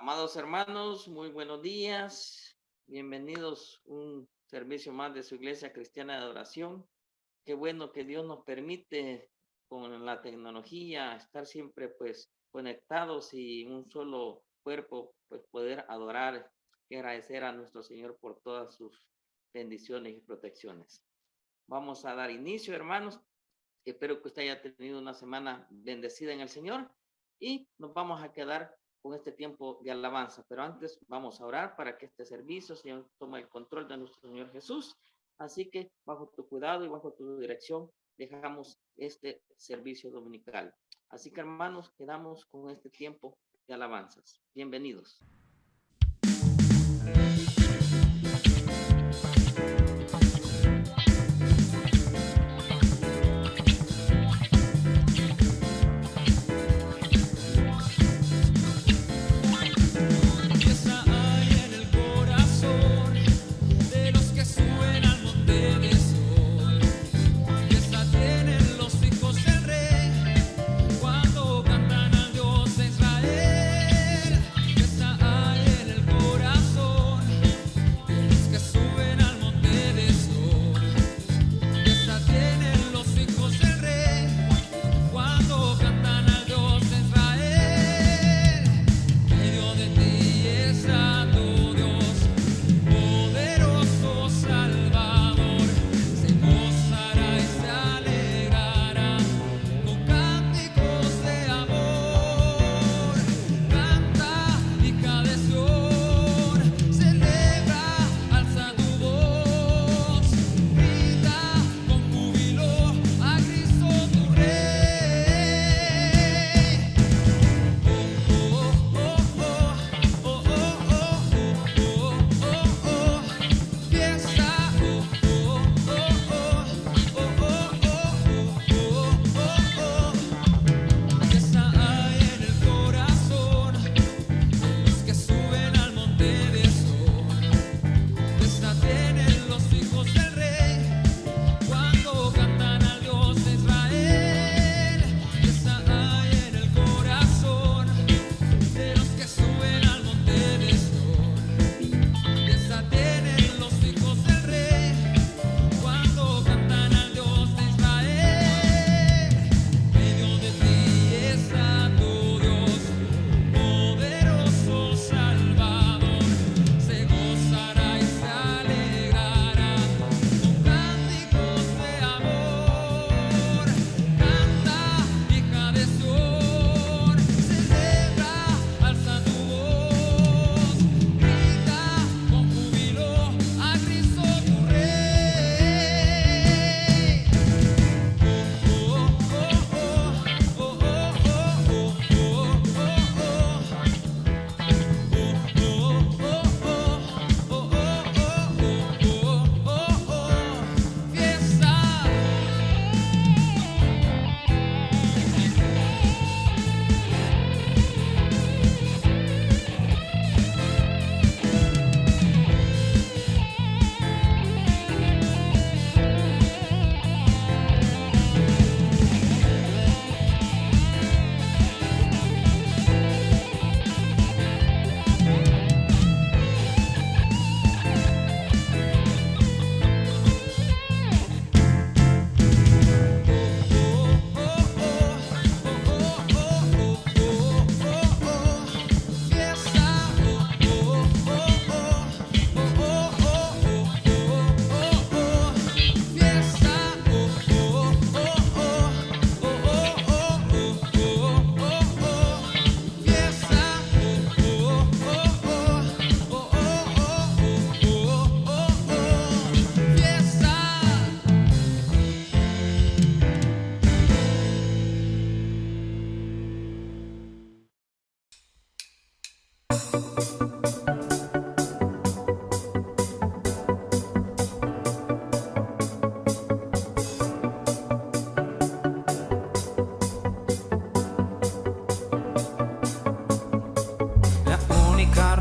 Amados hermanos, muy buenos días. Bienvenidos a un servicio más de su Iglesia Cristiana de Adoración. Qué bueno que Dios nos permite con la tecnología estar siempre pues conectados y un solo cuerpo, pues poder adorar y agradecer a nuestro Señor por todas sus bendiciones y protecciones. Vamos a dar inicio, hermanos. Espero que usted haya tenido una semana bendecida en el Señor y nos vamos a quedar con este tiempo de alabanza. Pero antes vamos a orar para que este servicio, Señor, tome el control de nuestro Señor Jesús. Así que bajo tu cuidado y bajo tu dirección dejamos este servicio dominical. Así que hermanos, quedamos con este tiempo de alabanzas. Bienvenidos.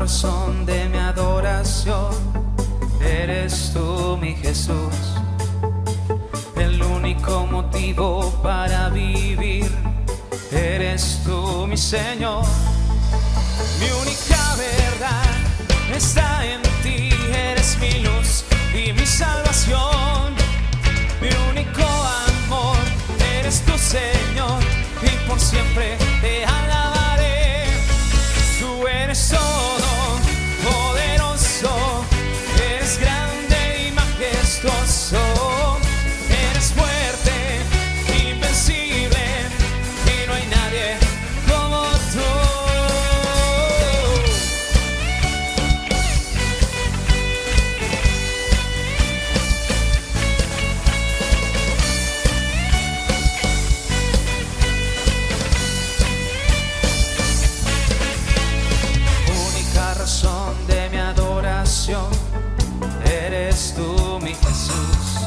Razón de mi adoración eres tú, mi Jesús. El único motivo para vivir eres tú, mi Señor. Mi única está en ti, eres mi luz y mi salvación. Mi único amor, eres tu Señor, y por siempre te alabaré. Tú eres todo poderoso, eres grande y majestuoso. Eres fuerte, invencible, y no hay nadie como tú. Única razón de mi adoración, eres tú, mi Jesús.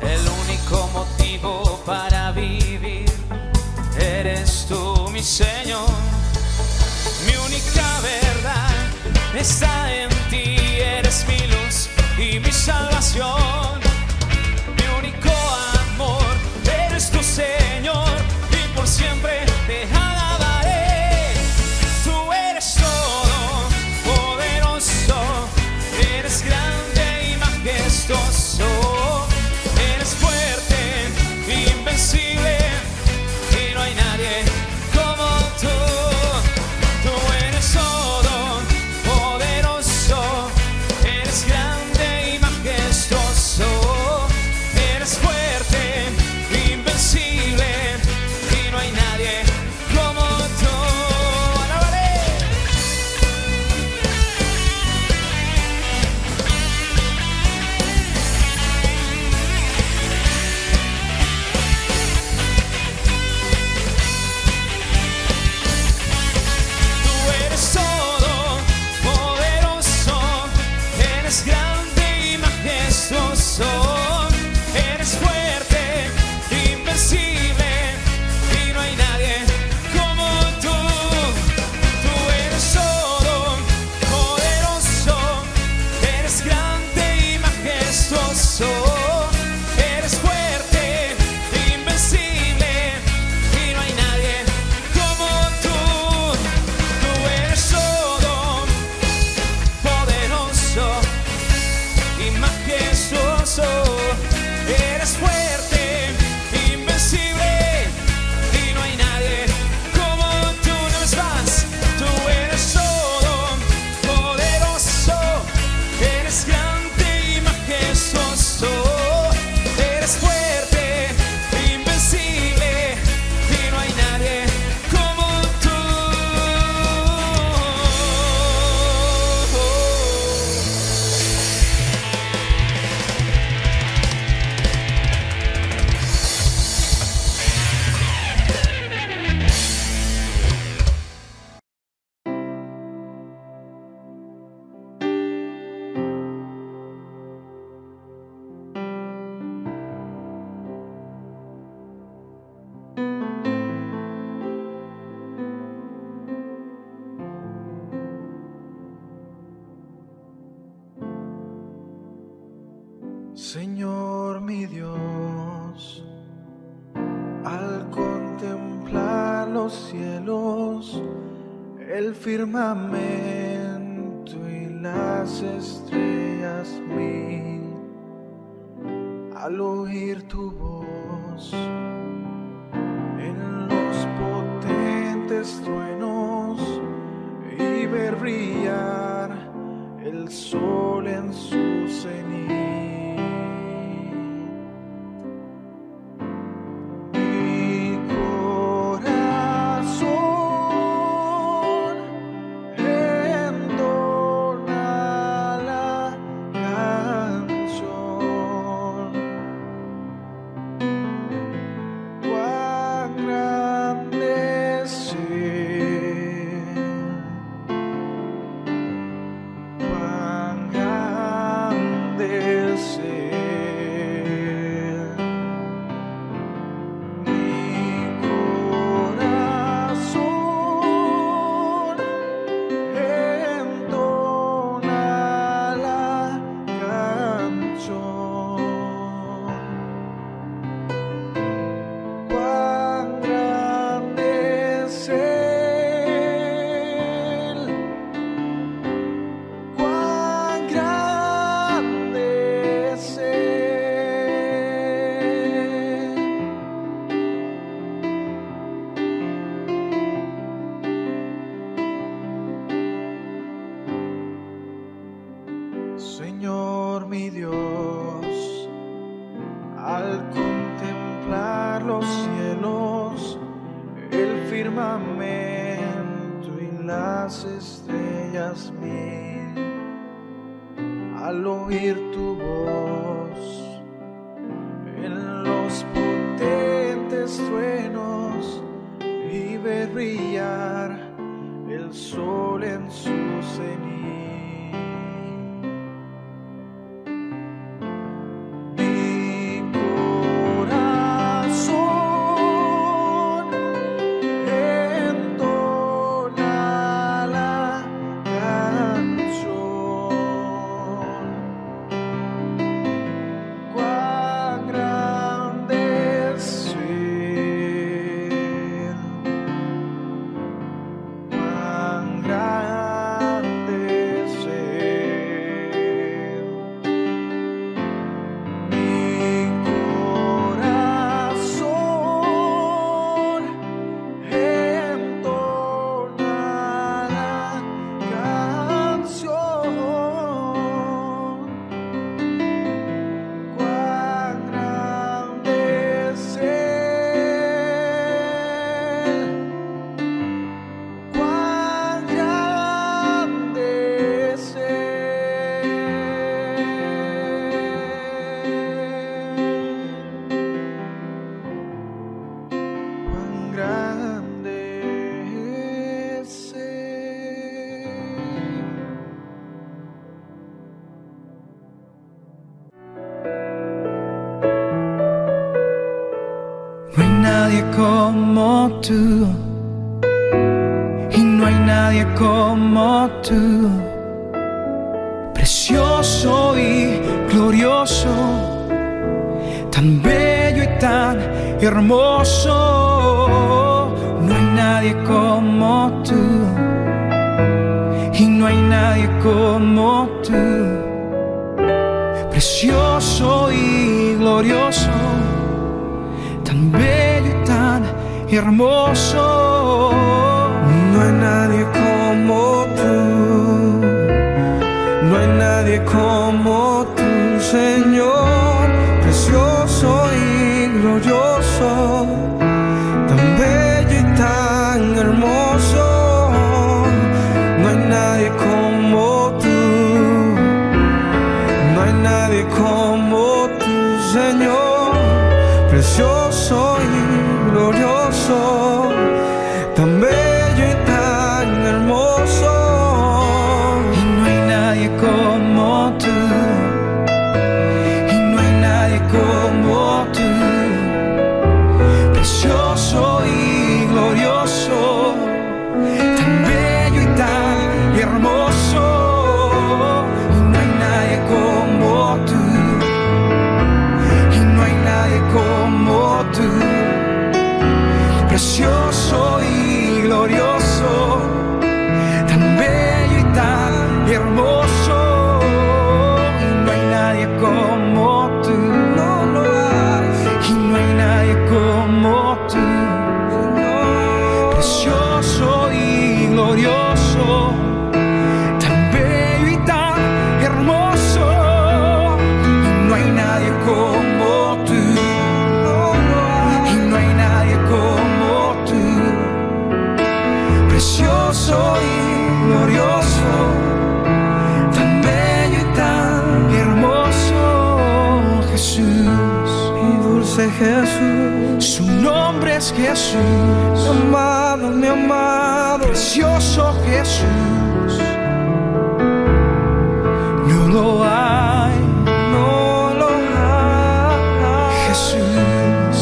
El único motivo para vivir, eres tú, mi Señor. Mi única verdad está en ti, eres mi luz y mi salvación. Mi único amor, eres tu Señor, y por siempre te alabaré. Tú eres todo poderoso, eres grande y majestuoso. Eres fuerte, invencible, y no hay nadie como tú. Tú eres todo poderoso, eres grande y majestuoso. Eres fuerte, invencible, y no hay nadie como tú. Alabaré. Tú eres todo poderoso, eres grande y majestuoso. Eres fuerte, invencible, y no hay nadie como tú. Tú eres todo poderoso, eres grande y majestuoso. Eres fuerte, invencible, y no hay nadie como tú. Tú eres todo poderoso y majestuoso. Eres fuerte, invencible, y no hay nadie como tú. Una vez más, tú eres todo poderoso, eres grande y majestuoso. Eres fuerte, invencible, y no hay nadie como tú. Señor mi Dios, al contemplar los cielos, el firmamento y las estrellas mil, al oír tu voz en los potentes truenos y ver brillar el sol en su cenit. Mi corazón entona la canción. Cuán grande es Él, cuán grande es firmamento y las estrellas mil, al oír tu voz en los potentes truenos y ver brillar el sol en su cenit. Mi corazón entona la canción. Cuán grande es Él, cuán grande es Él. Mi corazón entona la canción. Cuán grande es Él, cuán grande es Él, cuán grande es Él. No hay nadie como tú, y no hay nadie como tú, precioso y glorioso, tan bello y tan hermoso. No hay nadie como tú, y no hay nadie como tú, precioso y glorioso, tan bello y tan hermoso. No hay nadie como tú, no hay nadie como tú, Señor, precioso y glorioso, tan bello y tan hermoso. No hay nadie como tú, no hay nadie como tú, Señor, precioso y glorioso, tan bello y tan hermoso. Y no hay nadie como tú, y no hay nadie como tú, precioso y glorioso, tan bello y tan hermoso. Y no hay nadie como tú, y no hay nadie como tú, precioso y glorioso, tan bello y tan hermoso. Y no hay nadie como tú, no lo hay, y no hay nadie como tú, precioso y glorioso, tan bello y tan hermoso. Y no hay nadie como tú, y no hay nadie como tú, precioso y glorioso, tan bello y tan hermoso. Jesús, Mi dulce Jesús, su nombre es Jesús, mi amado, precioso Jesús. No lo hay, no lo hay. Jesús,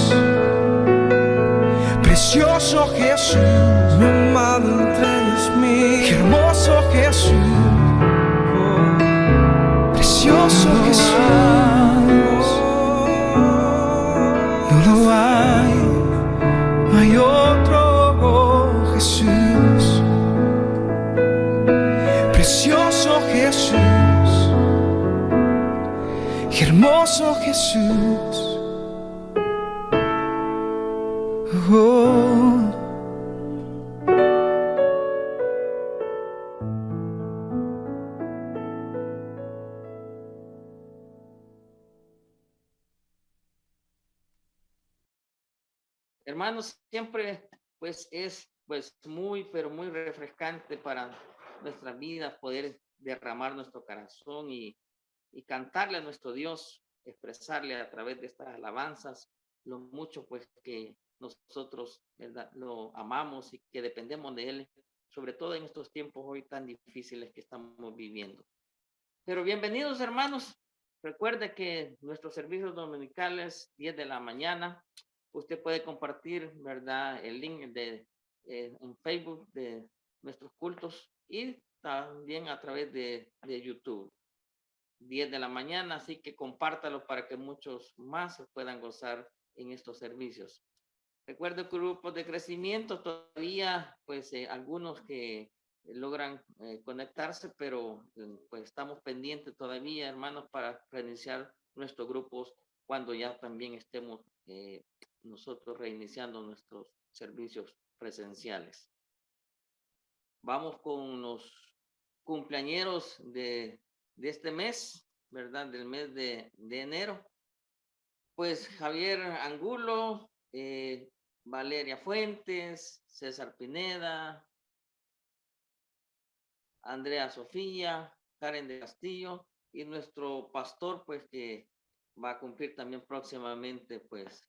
precioso Jesús, Mi amado entre Dios mío, hermoso Jesús, precioso Jesús. No lo hay, no hay otro Jesús, precioso Jesús, hermoso Jesús. Oh. Hermanos, siempre pues es pues muy, pero muy refrescante para nuestras vidas poder derramar nuestro corazón y cantarle a nuestro Dios, expresarle a través de estas alabanzas lo mucho pues que nosotros, ¿verdad?, lo amamos y que dependemos de Él, sobre todo en estos tiempos hoy tan difíciles que estamos viviendo. Pero bienvenidos, hermanos. Recuerde que nuestros servicios dominicales, 10 de la mañana, usted puede compartir, ¿verdad?, el link en Facebook de nuestros cultos y también a través de YouTube. 10 de la mañana, así que compártalo para que muchos más puedan gozar en estos servicios. Recuerdo grupos de crecimiento, todavía pues algunos que logran conectarse, pero pues estamos pendientes todavía, hermanos, para reiniciar nuestros grupos cuando ya también estemos nosotros reiniciando nuestros servicios presenciales. Vamos con los cumpleañeros de este mes, ¿verdad? Del mes de enero. Pues Javier Angulo, Valeria Fuentes, César Pineda, Andrea Sofía, Karen de Castillo y nuestro pastor, pues que va a cumplir también próximamente, pues,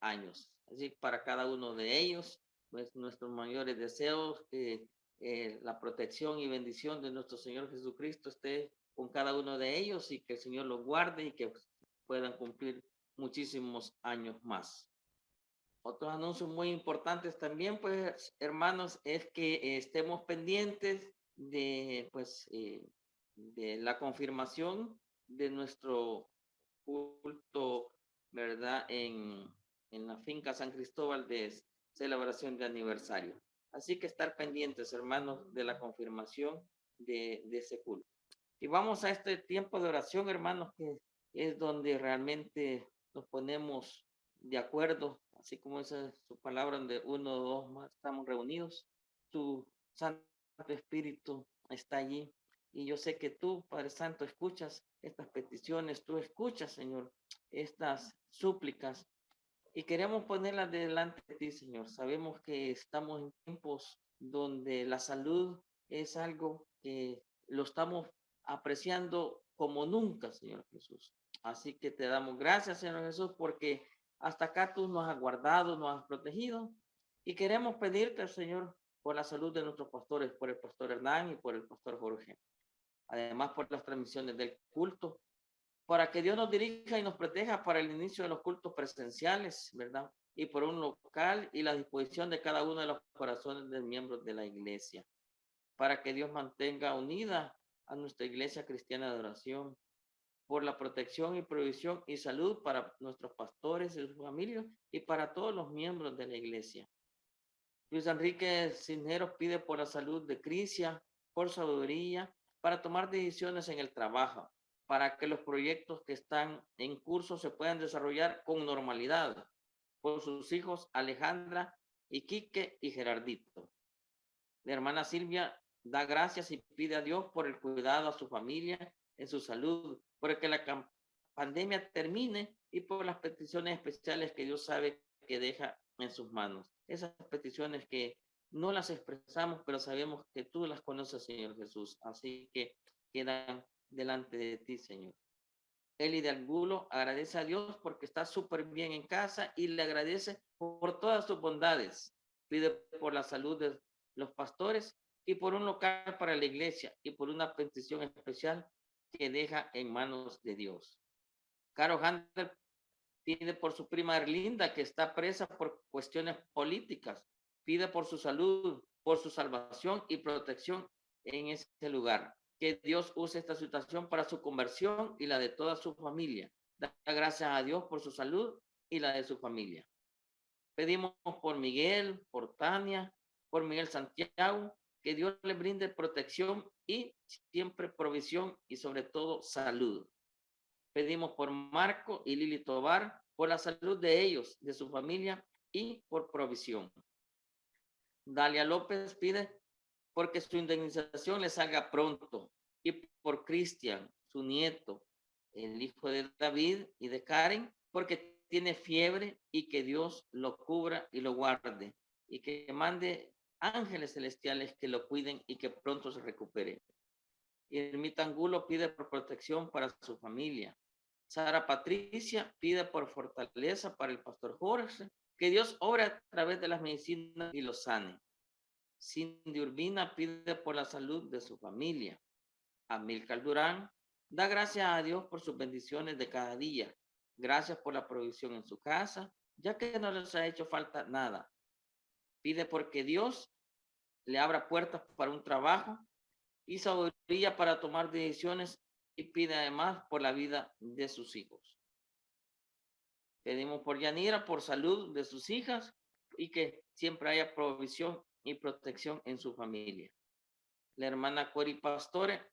años. Así para cada uno de ellos, pues nuestros mayores deseos, que la protección y bendición de nuestro Señor Jesucristo esté con cada uno de ellos y que el Señor los guarde y que puedan cumplir muchísimos años más. Otros anuncios muy importantes también, pues, hermanos, es que estemos pendientes de, pues, de la confirmación de nuestro culto, ¿verdad? En la finca San Cristóbal de celebración de aniversario. Así que estar pendientes, hermanos, de la confirmación de ese culto. Y vamos a este tiempo de oración, hermanos, que es donde realmente nos ponemos de acuerdo, así como dice su palabra, donde uno o dos más estamos reunidos. Tu Santo Espíritu está allí. Y yo sé que tú, Padre Santo, escuchas estas peticiones, tú escuchas, Señor, estas súplicas. Y queremos ponerlas delante de ti, Señor. Sabemos que estamos en tiempos donde la salud es algo que lo estamos apreciando como nunca, Señor Jesús. Así que te damos gracias, Señor Jesús, porque hasta acá tú nos has guardado, nos has protegido. Y queremos pedirte, Señor, por la salud de nuestros pastores, por el pastor Hernán y por el pastor Jorge. Además, por las transmisiones del culto, para que Dios nos dirija y nos proteja para el inicio de los cultos presenciales, ¿verdad? Y por un local y la disposición de cada uno de los corazones de miembros de la iglesia, para que Dios mantenga unida a nuestra iglesia cristiana de oración, por la protección y provisión y salud para nuestros pastores y sus familias y para todos los miembros de la iglesia. Luis Enrique Cisneros pide por la salud de Crisia, por sabiduría, para tomar decisiones en el trabajo, para que los proyectos que están en curso se puedan desarrollar con normalidad, por sus hijos Alejandra y Quique y Gerardito. La hermana Silvia da gracias y pide a Dios por el cuidado a su familia, en su salud, por que la pandemia termine y por las peticiones especiales que Dios sabe que deja en sus manos. Esas peticiones que no las expresamos, pero sabemos que tú las conoces, Señor Jesús. Así que quedan delante de ti, Señor. Eli de Angulo agradece a Dios porque está súper bien en casa y le agradece por todas sus bondades. Pide por la salud de los pastores y por un local para la iglesia y por una petición especial que deja en manos de Dios. Caro Handel pide por su prima Erlinda, que está presa por cuestiones políticas. Pide por su salud, por su salvación y protección en ese lugar. Que Dios use esta situación para su conversión y la de toda su familia. Da gracias a Dios por su salud y la de su familia. Pedimos por Miguel, por Tania, por Miguel Santiago, que Dios le brinde protección y siempre provisión y sobre todo salud. Pedimos por Marco y Lili Tobar, por la salud de ellos, de su familia y por provisión. Dalia López pide porque su indemnización le salga pronto y por Cristian, su nieto, el hijo de David y de Karen, porque tiene fiebre y que Dios lo cubra y lo guarde. y que mande ángeles celestiales que lo cuiden y que pronto se recupere. Irmita Angulo pide por protección para su familia. Sara Patricia pide por fortaleza para el pastor Jorge, que Dios obra a través de las medicinas y lo sane. Cindy Urbina pide por la salud de su familia. Amílcar Durán da gracias a Dios por sus bendiciones de cada día. Gracias por la provisión en su casa, ya que no les ha hecho falta nada. Pide porque Dios le abra puertas para un trabajo y sabiduría para tomar decisiones, y pide además por la vida de sus hijos. Pedimos por Yanira, por salud de sus hijas y que siempre haya provisión y protección en su familia. La hermana Cori Pastore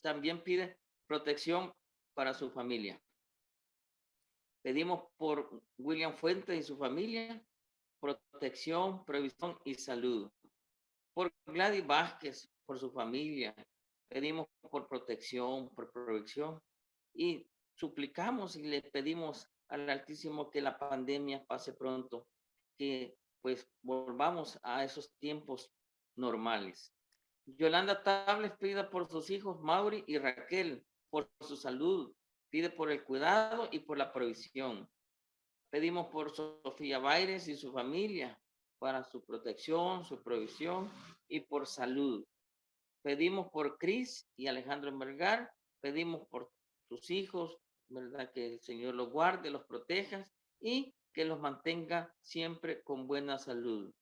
también pide protección para su familia. Pedimos por William Fuentes y su familia, protección, provisión y salud. Por Gladys Vázquez, por su familia, pedimos por protección, por provisión y suplicamos y le pedimos al Altísimo que la pandemia pase pronto, que pues volvamos a esos tiempos normales. Yolanda Tables pide por sus hijos Mauri y Raquel, por su salud, pide por el cuidado y por la provisión. Pedimos por Sofía Baires y su familia, para su protección, su provisión y por salud. Pedimos por Cris y Alejandro Melgar, pedimos por sus hijos, ¿verdad? Que el Señor los guarde, los proteja y que los mantenga siempre con buena salud.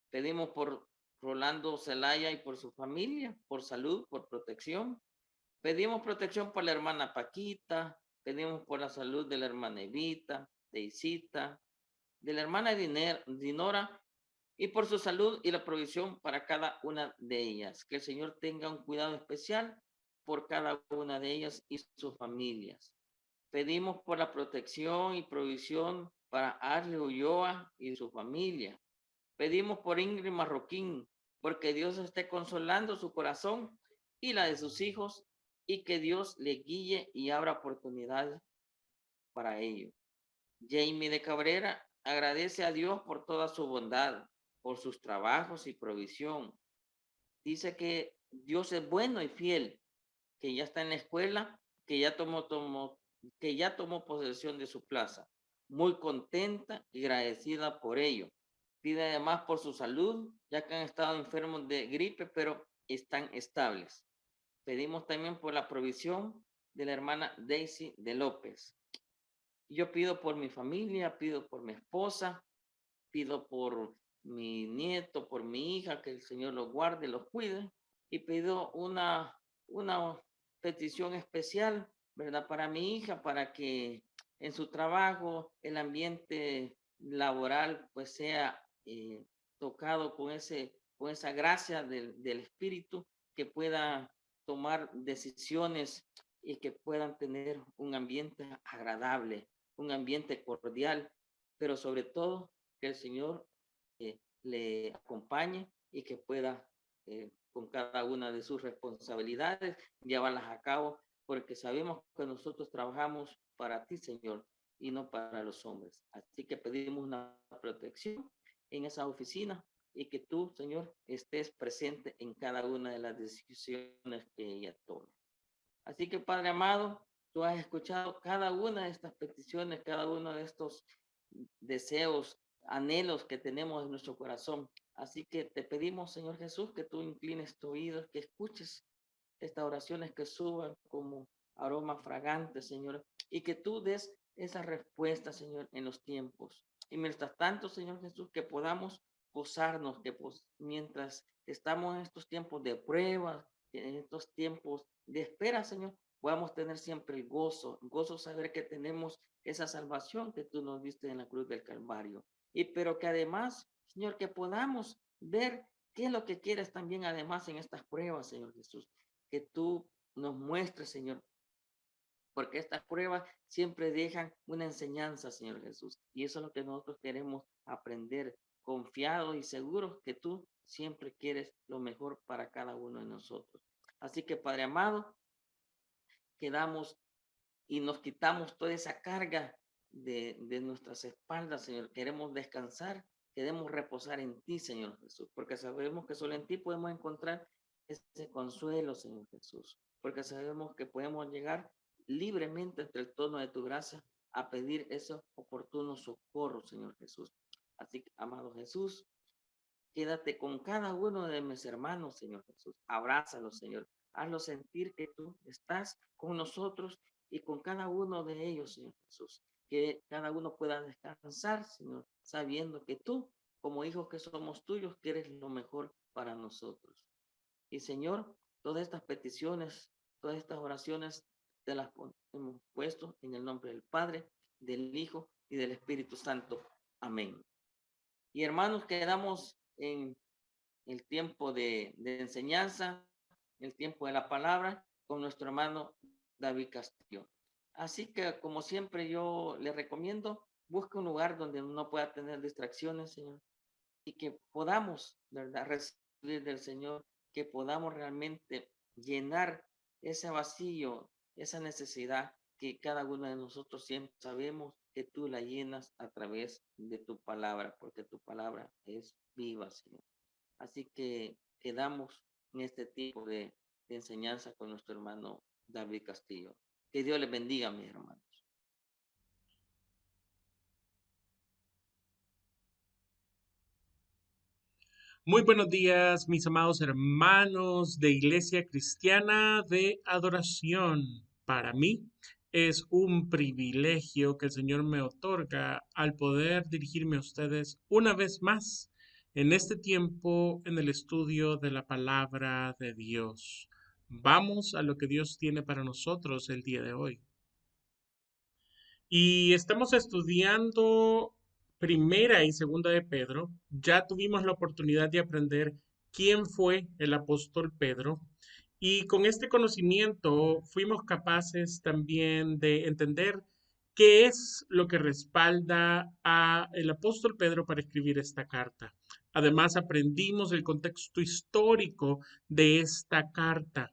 Pedimos por Rolando Zelaya y por su familia, por salud, por protección. Pedimos protección por la hermana Paquita, pedimos por la salud de la hermana Evita, de Isita, de la hermana Dinora, y por su salud y la provisión para cada una de ellas. Que el Señor tenga un cuidado especial por cada una de ellas y sus familias. Pedimos por la protección y provisión para Arle Ulloa y su familia. Pedimos por Ingrid Marroquín, porque Dios esté consolando su corazón y la de sus hijos, y que Dios le guíe y abra oportunidades para ello. Jamie de Cabrera agradece a Dios por toda su bondad, por sus trabajos y provisión. Dice que Dios es bueno y fiel, que ya está en la escuela, que ya tomó posesión de su plaza. Muy contenta y agradecida por ello. Pide además por su salud, ya que han estado enfermos de gripe, pero están estables. Pedimos también por la provisión de la hermana Daisy de López. Yo pido por mi familia, pido por mi esposa, pido por mi nieto, por mi hija, que el Señor los guarde, los cuide, y pido una petición especial, ¿verdad? Para mi hija, para que en su trabajo el ambiente laboral pues sea tocado con esa gracia del Espíritu, que pueda tomar decisiones y que puedan tener un ambiente agradable, un ambiente cordial, pero sobre todo que el Señor le acompañe y que pueda con cada una de sus responsabilidades llevarlas a cabo, porque sabemos que nosotros trabajamos para ti, Señor, y no para los hombres. Así que pedimos una protección en esa oficina y que tú, Señor, estés presente en cada una de las decisiones que ella tome. Así que, Padre amado, tú has escuchado cada una de estas peticiones, cada uno de estos deseos, anhelos que tenemos en nuestro corazón. Así que te pedimos, Señor Jesús, que tú inclines tu oído, que escuches estas oraciones que suban como aroma fragante, Señor, y que tú des esa respuesta, Señor, en los tiempos. Y mientras tanto, Señor Jesús, que podamos gozarnos, que mientras estamos en estos tiempos de pruebas, en estos tiempos de espera, Señor, podamos tener siempre el gozo saber que tenemos esa salvación que tú nos diste en la cruz del Calvario. Y pero que además, Señor, que podamos ver qué es lo que quieres también además en estas pruebas, Señor Jesús. Que tú nos muestres, Señor, porque estas pruebas siempre dejan una enseñanza, Señor Jesús. Y eso es lo que nosotros queremos aprender, confiados y seguros que tú siempre quieres lo mejor para cada uno de nosotros. Así que, Padre amado, quedamos y nos quitamos toda esa carga de nuestras espaldas, Señor. Queremos descansar, queremos reposar en ti, Señor Jesús, porque sabemos que solo en ti podemos encontrar ese consuelo, Señor Jesús, porque sabemos que podemos llegar libremente entre el tono de tu gracia a pedir ese oportuno socorro, Señor Jesús. Así que, amado Jesús, quédate con cada uno de mis hermanos, Señor Jesús. Abrázalos, Señor. Hazlos sentir que tú estás con nosotros y con cada uno de ellos, Señor Jesús. Que cada uno pueda descansar, Señor, sabiendo que tú, como hijos que somos tuyos, quieres lo mejor para nosotros. Y, Señor, todas estas peticiones, todas estas oraciones, te las hemos puesto en el nombre del Padre, del Hijo y del Espíritu Santo. Amén. Y hermanos, quedamos en el tiempo de enseñanza, el tiempo de la palabra, con nuestro hermano David Castillo. Así que, como siempre, yo le recomiendo, busque un lugar donde no pueda tener distracciones, Señor, y que podamos, ¿verdad?, recibir del Señor, que podamos realmente llenar ese vacío, esa necesidad que cada uno de nosotros siempre sabemos que tú la llenas a través de tu palabra, porque tu palabra es viva, Señor. Así que quedamos en este tipo de enseñanza con nuestro hermano David Castillo. Que Dios les bendiga, mis hermanos. Muy buenos días, mis amados hermanos de Iglesia Cristiana de Adoración. Para mí es un privilegio que el Señor me otorga al poder dirigirme a ustedes una vez más en este tiempo en el estudio de la palabra de Dios. Vamos a lo que Dios tiene para nosotros el día de hoy. Y estamos estudiando Primera y Segunda de Pedro. Ya tuvimos la oportunidad de aprender quién fue el apóstol Pedro. Y con este conocimiento fuimos capaces también de entender qué es lo que respalda a el apóstol Pedro para escribir esta carta. Además, aprendimos el contexto histórico de esta carta.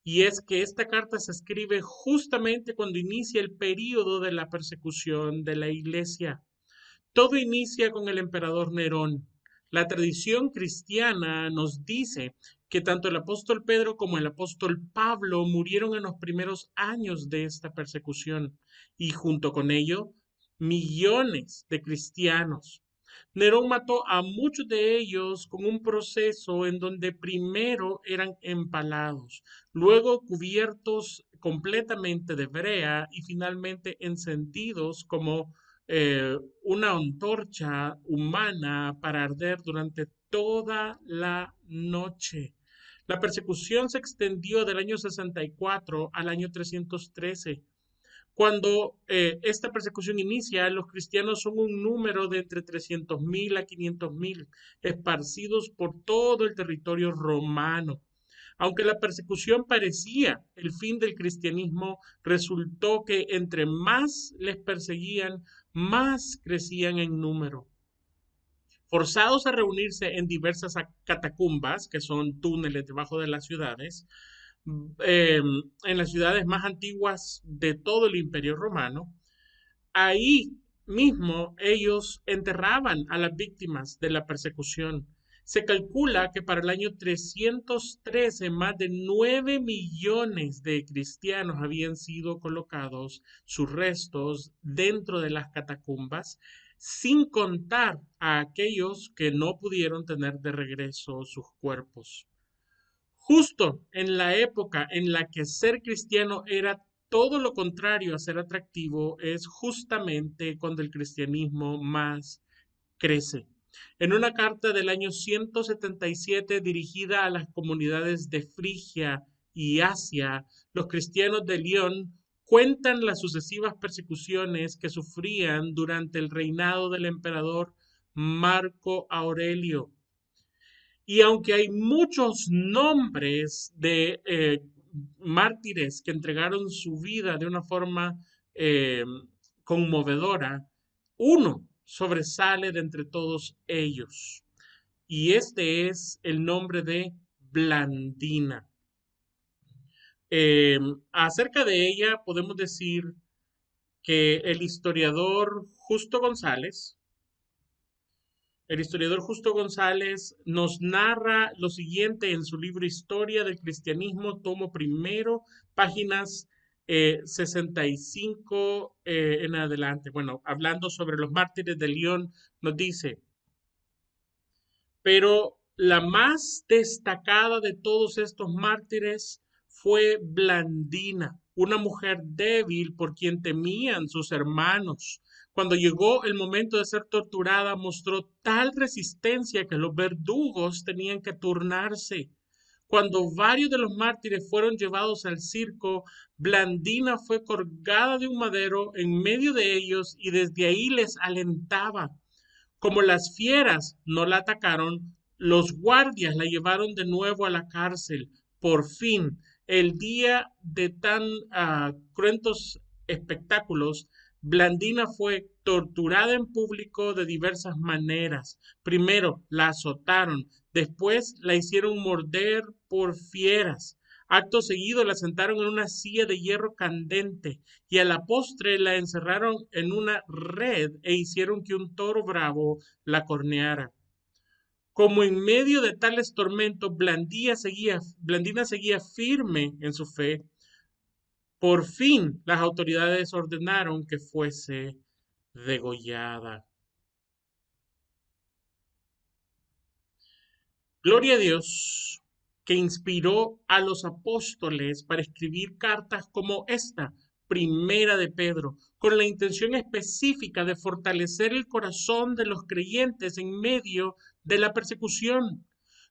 Y es que esta carta se escribe justamente cuando inicia el período de la persecución de la iglesia. Todo inicia con el emperador Nerón. La tradición cristiana nos dice que tanto el apóstol Pedro como el apóstol Pablo murieron en los primeros años de esta persecución y junto con ello millones de cristianos. Nerón mató a muchos de ellos con un proceso en donde primero eran empalados, luego cubiertos completamente de brea y finalmente encendidos como una antorcha humana para arder durante toda la noche. La persecución se extendió del año 64 al año 313. Cuando esta persecución inicia, los cristianos son un número de entre 300.000 a 500.000, esparcidos por todo el territorio romano. Aunque la persecución parecía el fin del cristianismo, resultó que entre más les perseguían, más crecían en número. Forzados a reunirse en diversas catacumbas, que son túneles debajo de las ciudades, en las ciudades más antiguas de todo el Imperio Romano, ahí mismo ellos enterraban a las víctimas de la persecución. Se calcula que para el año 313 más de 9 millones de cristianos habían sido colocados sus restos dentro de las catacumbas, sin contar a aquellos que no pudieron tener de regreso sus cuerpos. Justo en la época en la que ser cristiano era todo lo contrario a ser atractivo, es justamente cuando el cristianismo más crece. En una carta del año 177 dirigida a las comunidades de Frigia y Asia, los cristianos de Lyon cuentan las sucesivas persecuciones que sufrían durante el reinado del emperador Marco Aurelio. Y aunque hay muchos nombres de mártires que entregaron su vida de una forma conmovedora, uno sobresale de entre todos ellos. Y este es el nombre de Blandina. Acerca de ella podemos decir que el historiador Justo González El historiador Justo González nos narra lo siguiente en su libro Historia del Cristianismo, tomo primero, páginas 65 en adelante. Bueno, hablando sobre los mártires de Lyon, nos dice: pero la más destacada de todos estos mártires fue Blandina, una mujer débil por quien temían sus hermanos. Cuando llegó el momento de ser torturada, mostró tal resistencia que los verdugos tenían que turnarse. Cuando varios de los mártires fueron llevados al circo, Blandina fue colgada de un madero en medio de ellos y desde ahí les alentaba. Como las fieras no la atacaron, los guardias la llevaron de nuevo a la cárcel. Por fin, el día de tan cruentos espectáculos, Blandina fue torturada en público de diversas maneras. Primero la azotaron, después la hicieron morder por fieras. Acto seguido la sentaron en una silla de hierro candente y a la postre la encerraron en una red e hicieron que un toro bravo la corneara. Como en medio de tales tormentos, Blandina seguía firme en su fe. Por fin las autoridades ordenaron que fuese degollada. Gloria a Dios, que inspiró a los apóstoles para escribir cartas como esta, Primera de Pedro, con la intención específica de fortalecer el corazón de los creyentes en medio de la persecución.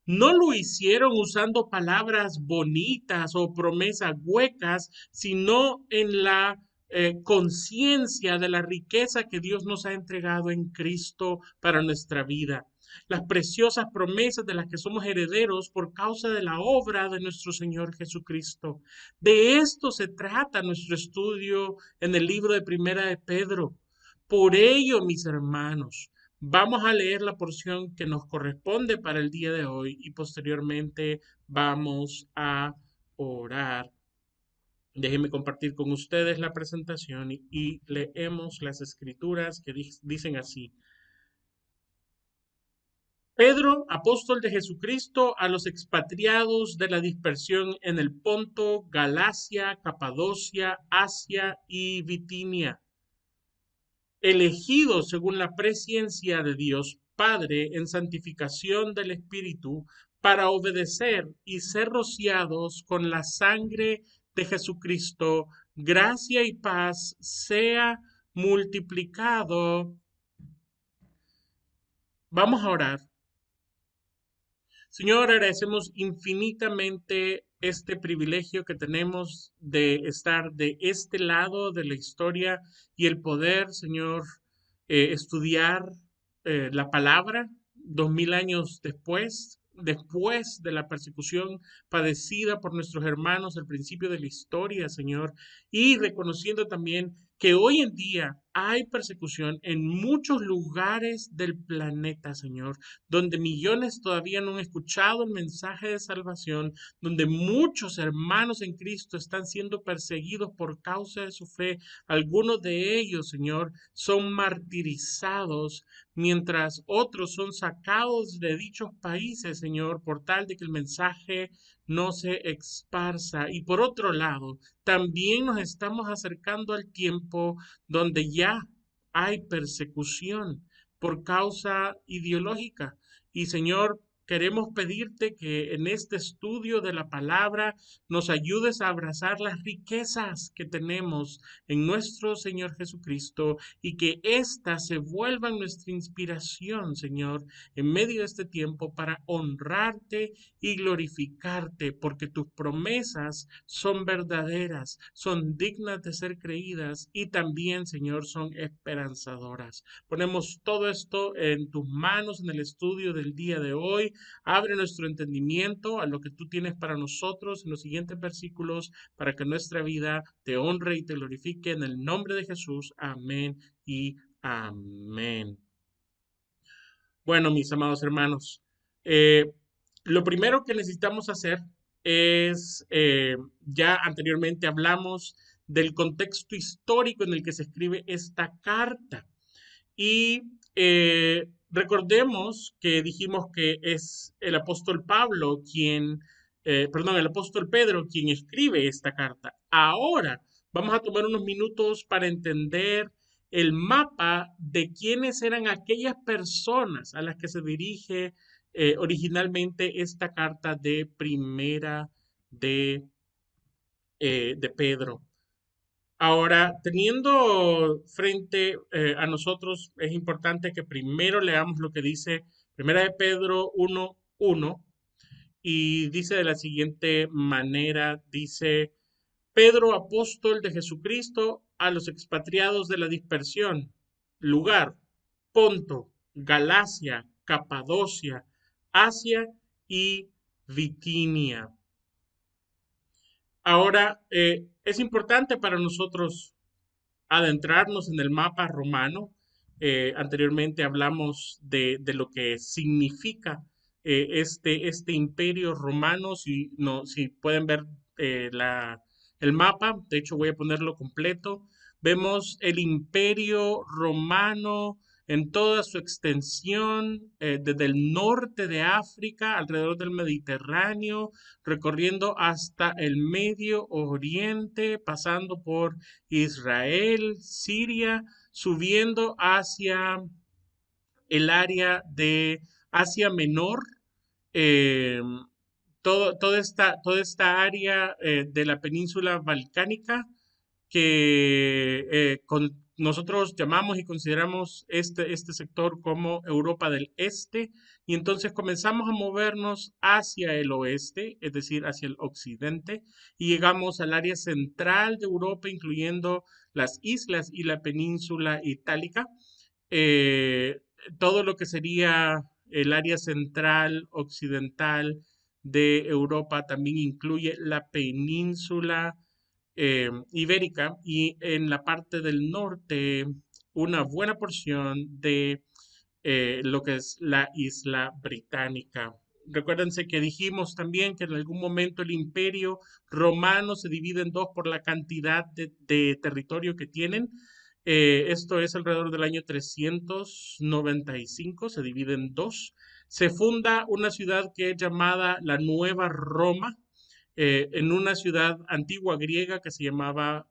No lo hicieron usando palabras bonitas o promesas huecas, sino en la conciencia de la riqueza que Dios nos ha entregado en Cristo para nuestra vida. Las preciosas promesas de las que somos herederos por causa de la obra de nuestro Señor Jesucristo. De esto se trata nuestro estudio en el libro de Primera de Pedro. Por ello, mis hermanos, vamos a leer la porción que nos corresponde para el día de hoy y posteriormente vamos a orar. Déjenme compartir con ustedes la presentación y leemos las escrituras que dicen así. Pedro, apóstol de Jesucristo, a los expatriados de la dispersión en el Ponto, Galacia, Capadocia, Asia y Bitinia, elegidos según la presciencia de Dios Padre en santificación del Espíritu, para obedecer y ser rociados con la sangre de Jesucristo, gracia y paz sea multiplicado. Vamos a orar. Señor, agradecemos infinitamente este privilegio que tenemos de estar de este lado de la historia y el poder, Señor, estudiar la palabra 2000 años después de la persecución padecida por nuestros hermanos al principio de la historia, Señor, y reconociendo también que hoy en día hay persecución en muchos lugares del planeta, Señor, donde millones todavía no han escuchado el mensaje de salvación, donde muchos hermanos en Cristo están siendo perseguidos por causa de su fe. Algunos de ellos, Señor, son martirizados, mientras otros son sacados de dichos países, Señor, por tal de que el mensaje no se esparza. Y por otro lado, también nos estamos acercando al tiempo donde ya hay persecución por causa ideológica. Y Señor, queremos pedirte que en este estudio de la palabra nos ayudes a abrazar las riquezas que tenemos en nuestro Señor Jesucristo y que éstas se vuelvan nuestra inspiración, Señor, en medio de este tiempo para honrarte y glorificarte, porque tus promesas son verdaderas, son dignas de ser creídas y también, Señor, son esperanzadoras. Ponemos todo esto en tus manos en el estudio del día de hoy. Abre nuestro entendimiento a lo que tú tienes para nosotros en los siguientes versículos, para que nuestra vida te honre y te glorifique en el nombre de Jesús. Amén y amén. Bueno, mis amados hermanos, lo primero que necesitamos hacer es, ya anteriormente hablamos del contexto histórico en el que se escribe esta carta. Y recordemos que dijimos que es el apóstol Pablo quien, perdón, el apóstol Pedro quien escribe esta carta. Ahora vamos a tomar unos minutos para entender el mapa de quiénes eran aquellas personas a las que se dirige originalmente esta carta de primera de Pedro. Ahora, teniendo frente a nosotros, es importante que primero leamos lo que dice Primera de Pedro 1:1 y dice de la siguiente manera, dice, Pedro, apóstol de Jesucristo, a los expatriados de la dispersión, lugar, Ponto, Galacia, Capadocia, Asia y Bitinia. Ahora, es importante para nosotros adentrarnos en el mapa romano. Anteriormente hablamos de lo que significa este imperio romano. Si, no, si pueden ver el mapa, de hecho voy a ponerlo completo. Vemos el imperio romano en toda su extensión, desde el norte de África, alrededor del Mediterráneo, recorriendo hasta el Medio Oriente, pasando por Israel, Siria, subiendo hacia el área de Asia Menor, eh, toda esta área de la península balcánica que nosotros llamamos y consideramos este sector como Europa del Este, y entonces comenzamos a movernos hacia el oeste, es decir, hacia el occidente, y llegamos al área central de Europa, incluyendo las islas y la península itálica. Eh, Todo lo que sería el área central occidental de Europa también incluye la península ibérica y en la parte del norte una buena porción de lo que es la isla británica. Recuérdense que dijimos también que en algún momento el imperio romano se divide en dos por la cantidad de territorio que tienen. Esto es alrededor del año 395, se divide en dos. Se funda una ciudad que es llamada la Nueva Roma, en una ciudad antigua griega que se llamaba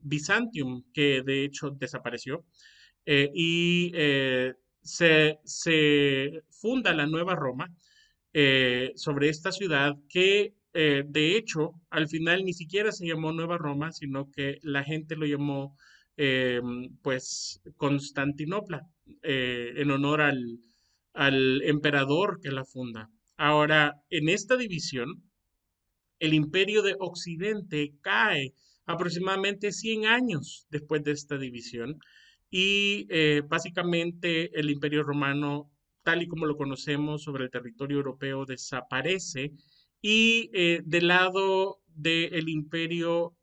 Byzantium, que de hecho desapareció. Se funda la Nueva Roma sobre esta ciudad que de hecho al final ni siquiera se llamó Nueva Roma, sino que la gente lo llamó pues Constantinopla, en honor al emperador que la funda. Ahora, en esta división, el imperio de Occidente cae aproximadamente 100 años después de esta división y básicamente el imperio romano, tal y como lo conocemos sobre el territorio europeo, desaparece y del lado del imperio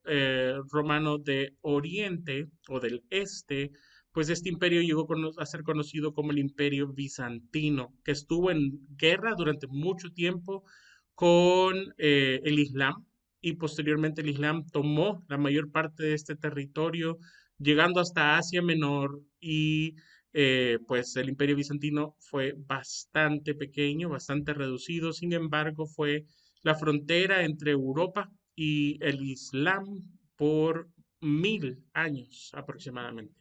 romano de Oriente o del Este, pues este imperio llegó a ser conocido como el imperio bizantino, que estuvo en guerra durante mucho tiempo con el Islam y posteriormente el Islam tomó la mayor parte de este territorio, llegando hasta Asia Menor y pues el imperio bizantino fue bastante pequeño, bastante reducido, sin embargo fue la frontera entre Europa y el Islam por 1000 años aproximadamente.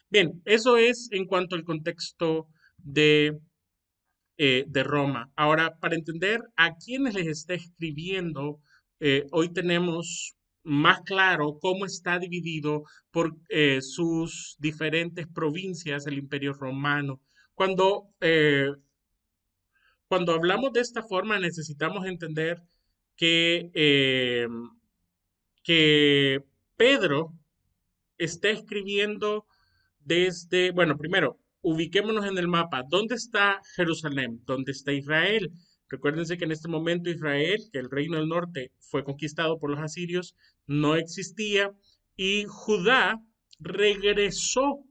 Bien, eso es en cuanto al contexto de Roma. Ahora, para entender a quiénes les está escribiendo, hoy tenemos más claro cómo está dividido por sus diferentes provincias el Imperio Romano. Cuando, eh, Cuando hablamos de esta forma, necesitamos entender que, eh, que Pedro está escribiendo desde, bueno, primero, ubiquémonos en el mapa. ¿Dónde está Jerusalén? ¿Dónde está Israel? Recuérdense que en este momento Israel, que el reino del norte fue conquistado por los asirios, no existía y Judá regresó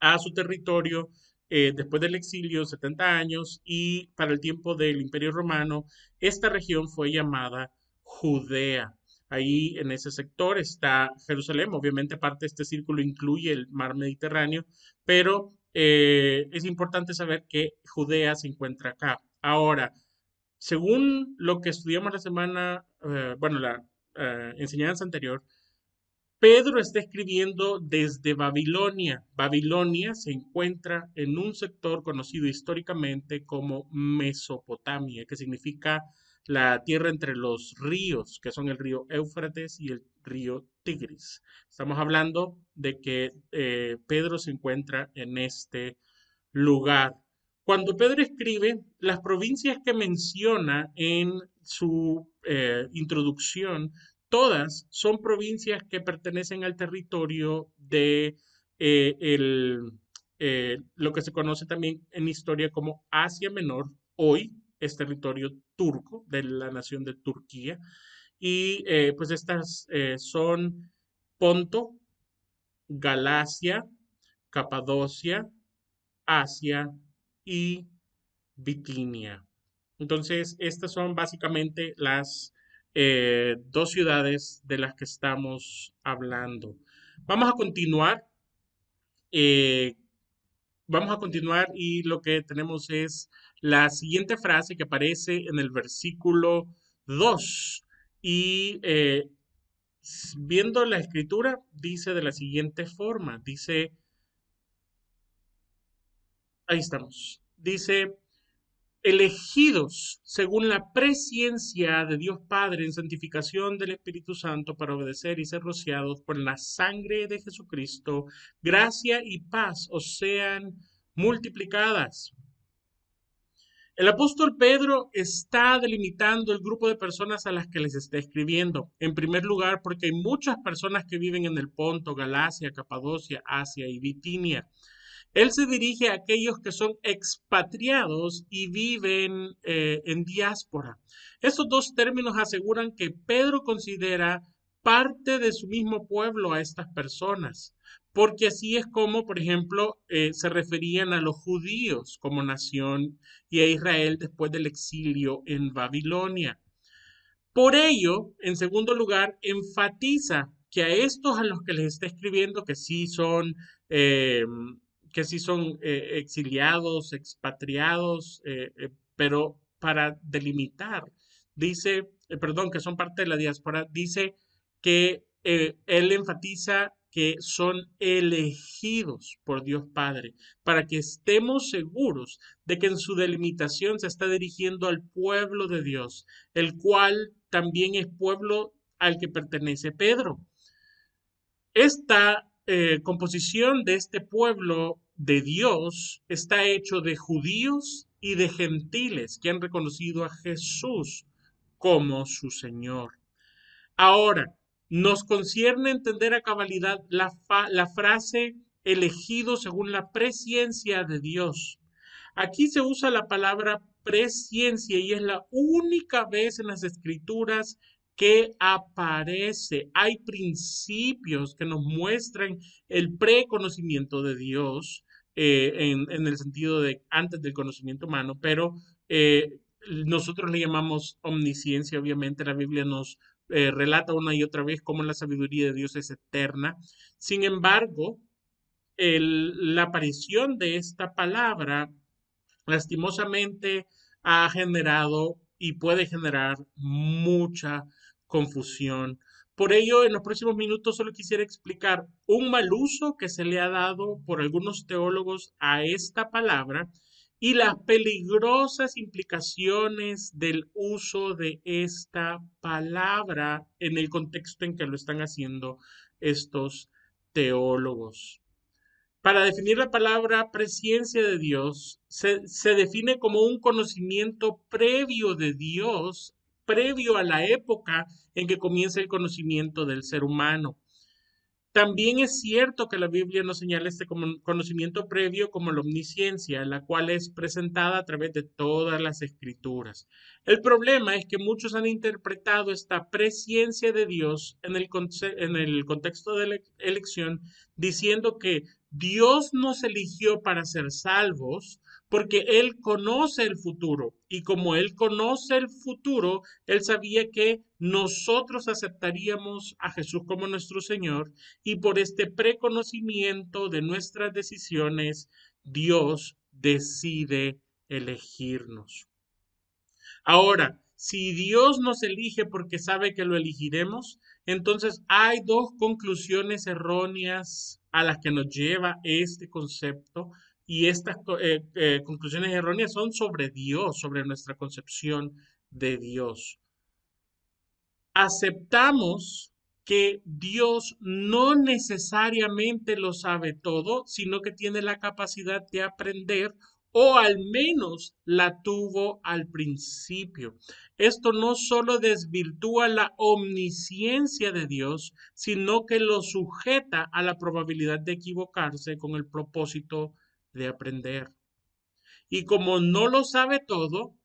a su territorio después del exilio, 70 años, y para el tiempo del Imperio Romano, esta región fue llamada Judea. Ahí en ese sector está Jerusalén, obviamente parte de este círculo incluye el mar Mediterráneo, pero es importante saber que Judea se encuentra acá. Ahora, según lo que estudiamos la semana, la enseñanza anterior, Pedro está escribiendo desde Babilonia. Babilonia se encuentra en un sector conocido históricamente como Mesopotamia, que significa la tierra entre los ríos, que son el río Éufrates y el río Tigris. Estamos hablando de que Pedro se encuentra en este lugar. Cuando Pedro escribe, las provincias que menciona en su introducción, todas son provincias que pertenecen al territorio de lo que se conoce también en historia como Asia Menor. Hoy es territorio turco de la nación de Turquía. Y pues estas son Ponto, Galacia, Capadocia, Asia y Bitinia. Entonces, estas son básicamente las dos ciudades de las que estamos hablando. Vamos a continuar. eh, Vamos a continuar y lo que tenemos es la siguiente frase que aparece en el versículo 2. Y viendo la escritura, dice de la siguiente forma. Dice, ahí estamos. Dice, elegidos según la presciencia de Dios Padre en santificación del Espíritu Santo para obedecer y ser rociados por la sangre de Jesucristo, gracia y paz os sean multiplicadas. El apóstol Pedro está delimitando el grupo de personas a las que les está escribiendo. En primer lugar, porque hay muchas personas que viven en el Ponto, Galacia, Capadocia, Asia y Bitinia. Él se dirige a aquellos que son expatriados y viven en diáspora. Estos dos términos aseguran que Pedro considera parte de su mismo pueblo a estas personas, porque así es como, por ejemplo, se referían a los judíos como nación y a Israel después del exilio en Babilonia. Por ello, en segundo lugar, enfatiza que a estos a los que les está escribiendo, eh, que sí son exiliados, expatriados, pero para delimitar, dice, perdón, que son parte de la diáspora, dice que él enfatiza que son elegidos por Dios Padre, para que estemos seguros de que en su delimitación se está dirigiendo al pueblo de Dios, el cual también es pueblo al que pertenece Pedro. Esta composición de este pueblo de Dios está hecho de judíos y de gentiles que han reconocido a Jesús como su Señor. Ahora, nos concierne entender a cabalidad la frase elegido según la presciencia de Dios. Aquí se usa la palabra presciencia y es la única vez en las Escrituras que aparece. Hay principios que nos muestran el preconocimiento de Dios en el sentido de antes del conocimiento humano, pero nosotros le llamamos omnisciencia. Obviamente la Biblia nos relata una y otra vez cómo la sabiduría de Dios es eterna. Sin embargo, la aparición de esta palabra lastimosamente ha generado y puede generar mucha confusión. Por ello, en los próximos minutos solo quisiera explicar un mal uso que se le ha dado por algunos teólogos a esta palabra y las peligrosas implicaciones del uso de esta palabra en el contexto en que lo están haciendo estos teólogos. Para definir la palabra presciencia de Dios, se define como un conocimiento previo de Dios, previo a la época en que comienza el conocimiento del ser humano. También es cierto que la Biblia nos señala este conocimiento previo como la omnisciencia, la cual es presentada a través de todas las escrituras. El problema es que muchos han interpretado esta presciencia de Dios en el contexto de la elección, diciendo que Dios nos eligió para ser salvos porque Él conoce el futuro. Y como Él conoce el futuro, Él sabía que nosotros aceptaríamos a Jesús como nuestro Señor y por este preconocimiento de nuestras decisiones Dios decide elegirnos. Ahora, si Dios nos elige porque sabe que lo elegiremos, entonces hay dos conclusiones erróneas a las que nos lleva este concepto y estas conclusiones erróneas son sobre Dios, sobre nuestra concepción de Dios. Aceptamos que Dios no necesariamente lo sabe todo, sino que tiene la capacidad de aprender o al menos la tuvo al principio. Esto no solo desvirtúa la omnisciencia de Dios, sino que lo sujeta a la probabilidad de equivocarse con el propósito de aprender. Y como no lo sabe todo,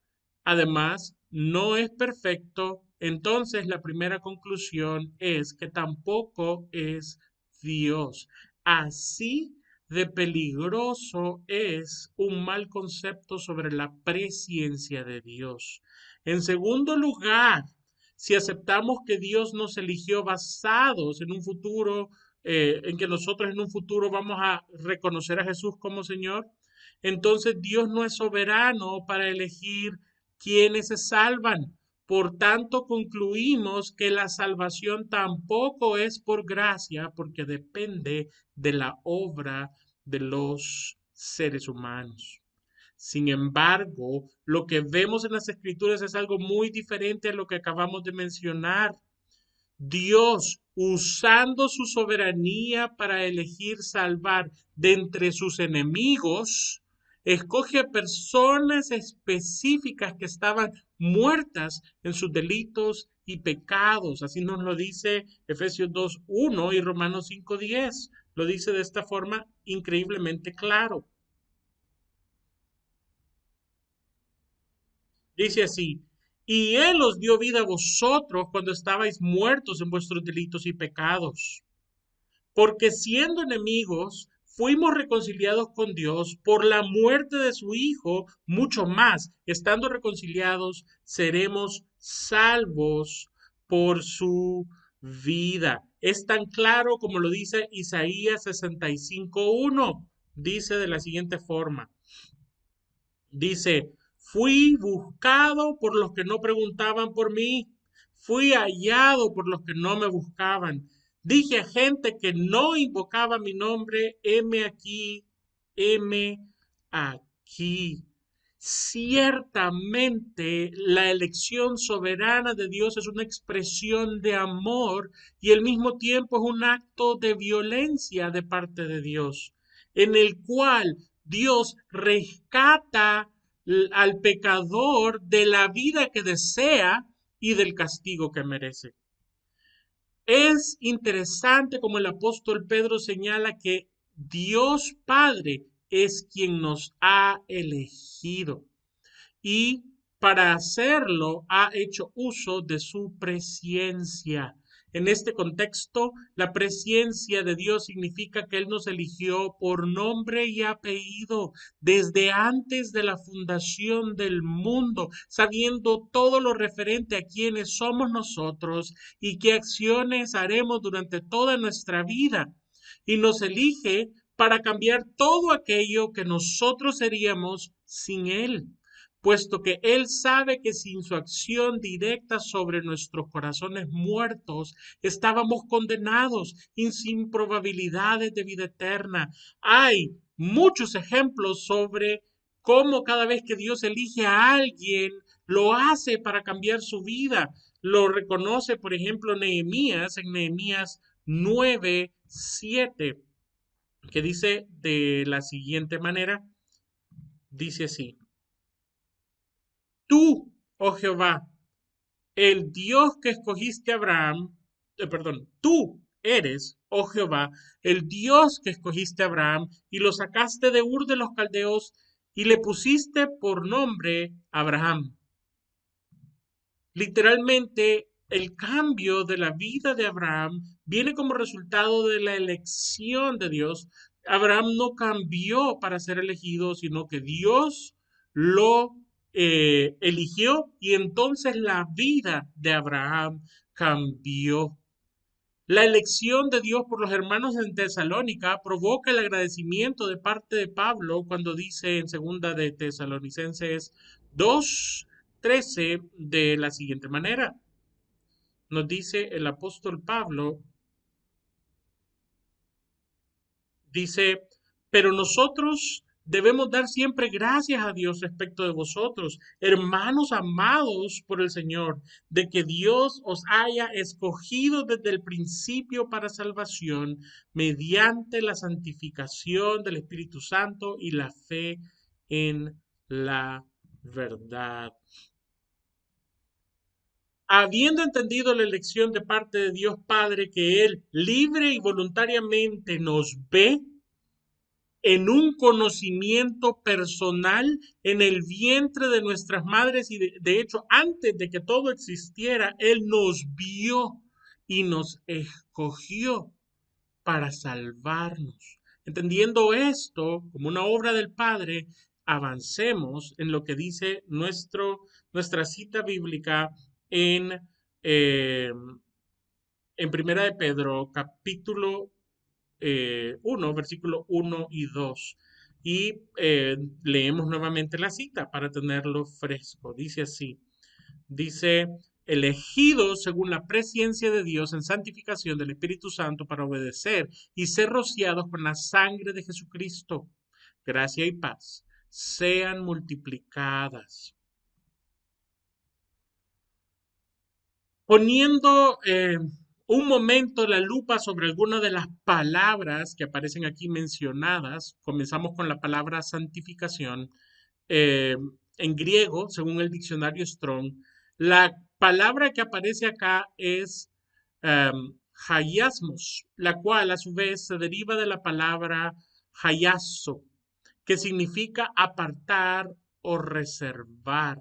además no es perfecto, entonces la primera conclusión es que tampoco es Dios. Así de peligroso es un mal concepto sobre la presciencia de Dios. En segundo lugar, si aceptamos que Dios nos eligió basados en un futuro, en que nosotros en un futuro vamos a reconocer a Jesús como Señor, entonces Dios no es soberano para elegir quienes se salvan. Por tanto, concluimos que la salvación tampoco es por gracia, porque depende de la obra de los seres humanos. Sin embargo, lo que vemos en las Escrituras es algo muy diferente a lo que acabamos de mencionar. Dios, usando su soberanía para elegir salvar de entre sus enemigos, escoge a personas específicas que estaban muertas en sus delitos y pecados. Así nos lo dice Efesios 2:1 y Romanos 5:10. Lo dice de esta forma increíblemente claro. Dice así, y Él os dio vida a vosotros cuando estabais muertos en vuestros delitos y pecados, porque siendo enemigos, fuimos reconciliados con Dios por la muerte de su Hijo, mucho más, estando reconciliados, seremos salvos por su vida. Es tan claro como lo dice Isaías 65:1. Dice de la siguiente forma. Dice, fui buscado por los que no preguntaban por mí, fui hallado por los que no me buscaban. Dije a gente que no invocaba mi nombre, heme aquí, heme aquí. Ciertamente la elección soberana de Dios es una expresión de amor y al mismo tiempo es un acto de violencia de parte de Dios, en el cual Dios rescata al pecador de la vida que desea y del castigo que merece. Es interesante como el apóstol Pedro señala que Dios Padre es quien nos ha elegido y para hacerlo ha hecho uso de su presciencia. En este contexto, la presciencia de Dios significa que Él nos eligió por nombre y apellido desde antes de la fundación del mundo, sabiendo todo lo referente a quiénes somos nosotros y qué acciones haremos durante toda nuestra vida. Y nos elige para cambiar todo aquello que nosotros seríamos sin Él, puesto que Él sabe que sin su acción directa sobre nuestros corazones muertos estábamos condenados y sin probabilidades de vida eterna. Hay muchos ejemplos sobre cómo cada vez que Dios elige a alguien, lo hace para cambiar su vida. Lo reconoce, por ejemplo, Nehemías en Nehemías 9:7, que dice de la siguiente manera, dice así. Tú, oh Jehová, el Dios que escogiste a Abraham, tú eres, oh Jehová, el Dios que escogiste a Abraham y lo sacaste de Ur de los Caldeos y le pusiste por nombre Abraham. Literalmente, el cambio de la vida de Abraham viene como resultado de la elección de Dios. Abraham no cambió para ser elegido, sino que Dios lo eligió y entonces la vida de Abraham cambió. La elección de Dios por los hermanos en Tesalónica provoca el agradecimiento de parte de Pablo cuando dice en segunda de Tesalonicenses 2:13 de la siguiente manera. Nos dice el apóstol Pablo, dice, pero nosotros debemos dar siempre gracias a Dios respecto de vosotros, hermanos amados por el Señor, de que Dios os haya escogido desde el principio para salvación mediante la santificación del Espíritu Santo y la fe en la verdad. Habiendo entendido la elección de parte de Dios Padre, que Él libre y voluntariamente nos ve en un conocimiento personal en el vientre de nuestras madres y de hecho antes de que todo existiera, Él nos vio y nos escogió para salvarnos. Entendiendo esto como una obra del Padre, avancemos en lo que dice nuestra cita bíblica eh, en Primera de Pedro, capítulo 1, versículo 1 y 2. Y leemos nuevamente la cita para tenerlo fresco. Dice así, dice, elegidos según la presciencia de Dios en santificación del Espíritu Santo para obedecer y ser rociados con la sangre de Jesucristo. Gracia y paz sean multiplicadas. Poniendo un momento la lupa sobre algunas de las palabras que aparecen aquí mencionadas, comenzamos con la palabra santificación. En griego, según el diccionario Strong, la palabra que aparece acá es hayasmos, la cual a su vez se deriva de la palabra hayaso, que significa apartar o reservar.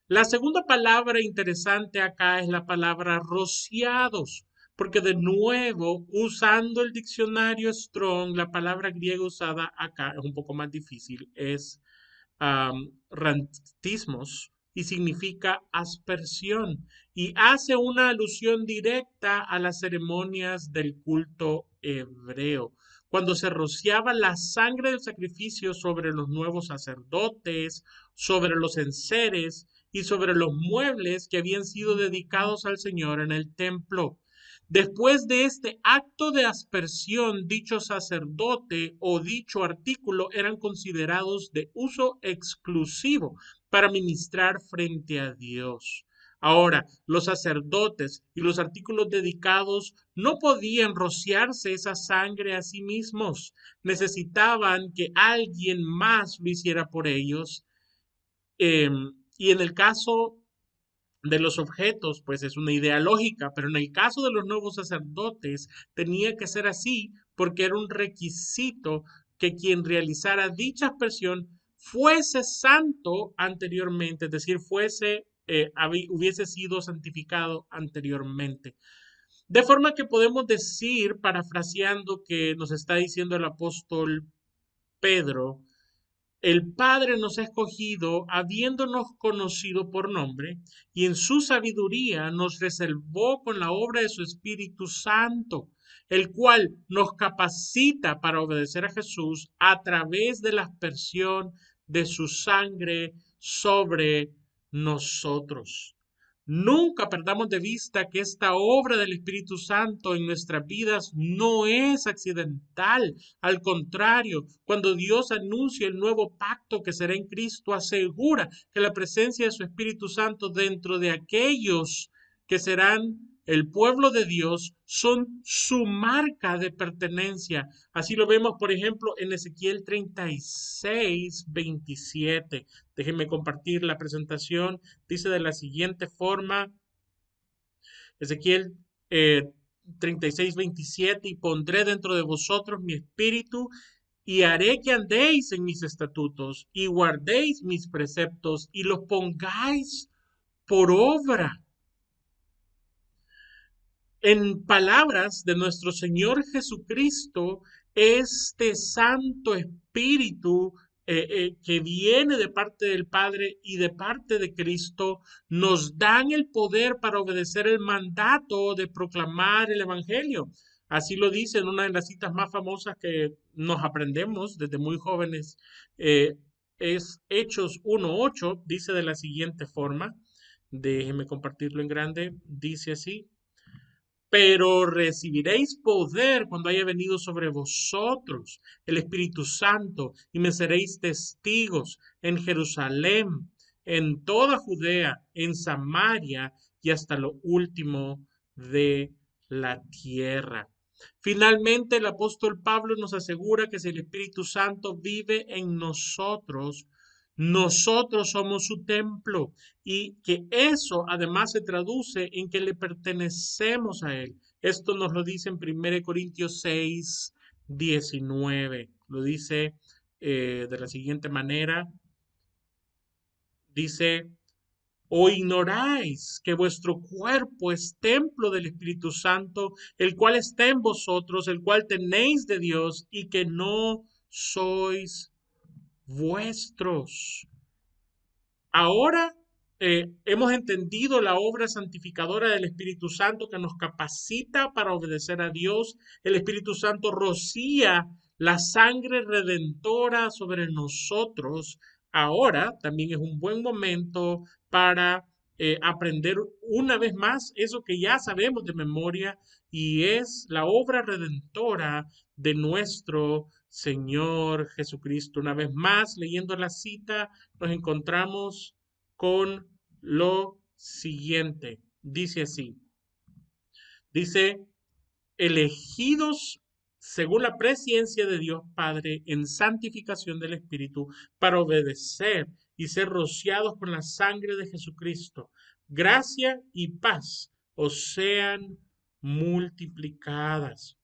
La segunda palabra interesante acá es la palabra rociados, porque de nuevo, usando el diccionario Strong, la palabra griega usada acá es un poco más difícil, es rantismos y significa aspersión y hace una alusión directa a las ceremonias del culto hebreo, cuando se rociaba la sangre del sacrificio sobre los nuevos sacerdotes, sobre los enseres y sobre los muebles que habían sido dedicados al Señor en el templo. Después de este acto de aspersión, dicho sacerdote o dicho artículo eran considerados de uso exclusivo para ministrar frente a Dios. Ahora, los sacerdotes y los artículos dedicados no podían rociarse esa sangre a sí mismos. Necesitaban que alguien más lo hiciera por ellos. Y en el caso de los objetos, pues es una idea lógica, pero en el caso de los nuevos sacerdotes tenía que ser así porque era un requisito que quien realizara dicha aspersión fuese santo anteriormente, es decir, hubiese sido santificado anteriormente. De forma que podemos decir, parafraseando que nos está diciendo el apóstol Pedro, el Padre nos ha escogido habiéndonos conocido por nombre y en su sabiduría nos reservó con la obra de su Espíritu Santo, el cual nos capacita para obedecer a Jesús a través de la aspersión de su sangre sobre nosotros. Nunca perdamos de vista que esta obra del Espíritu Santo en nuestras vidas no es accidental. Al contrario, cuando Dios anuncia el nuevo pacto que será en Cristo, asegura que la presencia de su Espíritu Santo dentro de aquellos que serán el pueblo de Dios son su marca de pertenencia. Así lo vemos, por ejemplo, en Ezequiel 36:27. Déjenme compartir la presentación. Dice de la siguiente forma, Ezequiel 36:27, y pondré dentro de vosotros mi espíritu y haré que andéis en mis estatutos y guardéis mis preceptos y los pongáis por obra. En palabras de nuestro Señor Jesucristo, este Santo Espíritu que viene de parte del Padre y de parte de Cristo, nos dan el poder para obedecer el mandato de proclamar el Evangelio. Así lo dice en una de las citas más famosas que nos aprendemos desde muy jóvenes, eh, es Hechos 1:8, dice de la siguiente forma, déjenme compartirlo en grande, dice así: pero recibiréis poder cuando haya venido sobre vosotros el Espíritu Santo, y me seréis testigos en Jerusalén, en toda Judea, en Samaria y hasta lo último de la tierra. Finalmente, el apóstol Pablo nos asegura que si el Espíritu Santo vive en nosotros, nosotros somos su templo, y que eso además se traduce en que le pertenecemos a Él. Esto nos lo dice en 1 Corintios 6:19. Lo dice de la siguiente manera. Dice: ¿o ignoráis que vuestro cuerpo es templo del Espíritu Santo, el cual está en vosotros, el cual tenéis de Dios, y que no sois vuestros? Ahora hemos entendido la obra santificadora del Espíritu Santo que nos capacita para obedecer a Dios. El Espíritu Santo rocía la sangre redentora sobre nosotros. Ahora también es un buen momento para aprender una vez más eso que ya sabemos de memoria, y es la obra redentora de nuestro Señor Jesucristo. Una vez más, leyendo la cita, nos encontramos con lo siguiente. Dice así: dice, elegidos según la presciencia de Dios Padre en santificación del Espíritu, para obedecer y ser rociados con la sangre de Jesucristo. Gracia y paz os sean multiplicadas.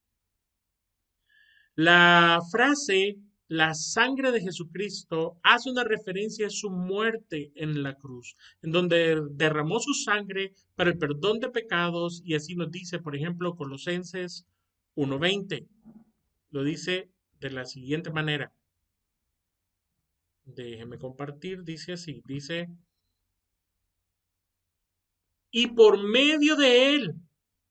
La frase la sangre de Jesucristo hace una referencia a su muerte en la cruz, en donde derramó su sangre para el perdón de pecados, y así nos dice, por ejemplo, Colosenses 1:20. Lo dice de la siguiente manera. Déjenme compartir, dice así, dice: y por medio de él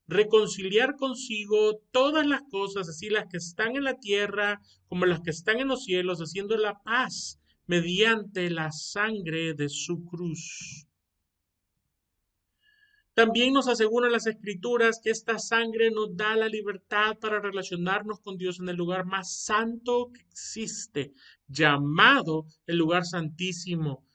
reconciliar consigo todas las cosas, así las que están en la tierra como las que están en los cielos, haciendo la paz mediante la sangre de su cruz. También nos aseguran las Escrituras que esta sangre nos da la libertad para relacionarnos con Dios en el lugar más santo que existe, llamado el lugar santísimo,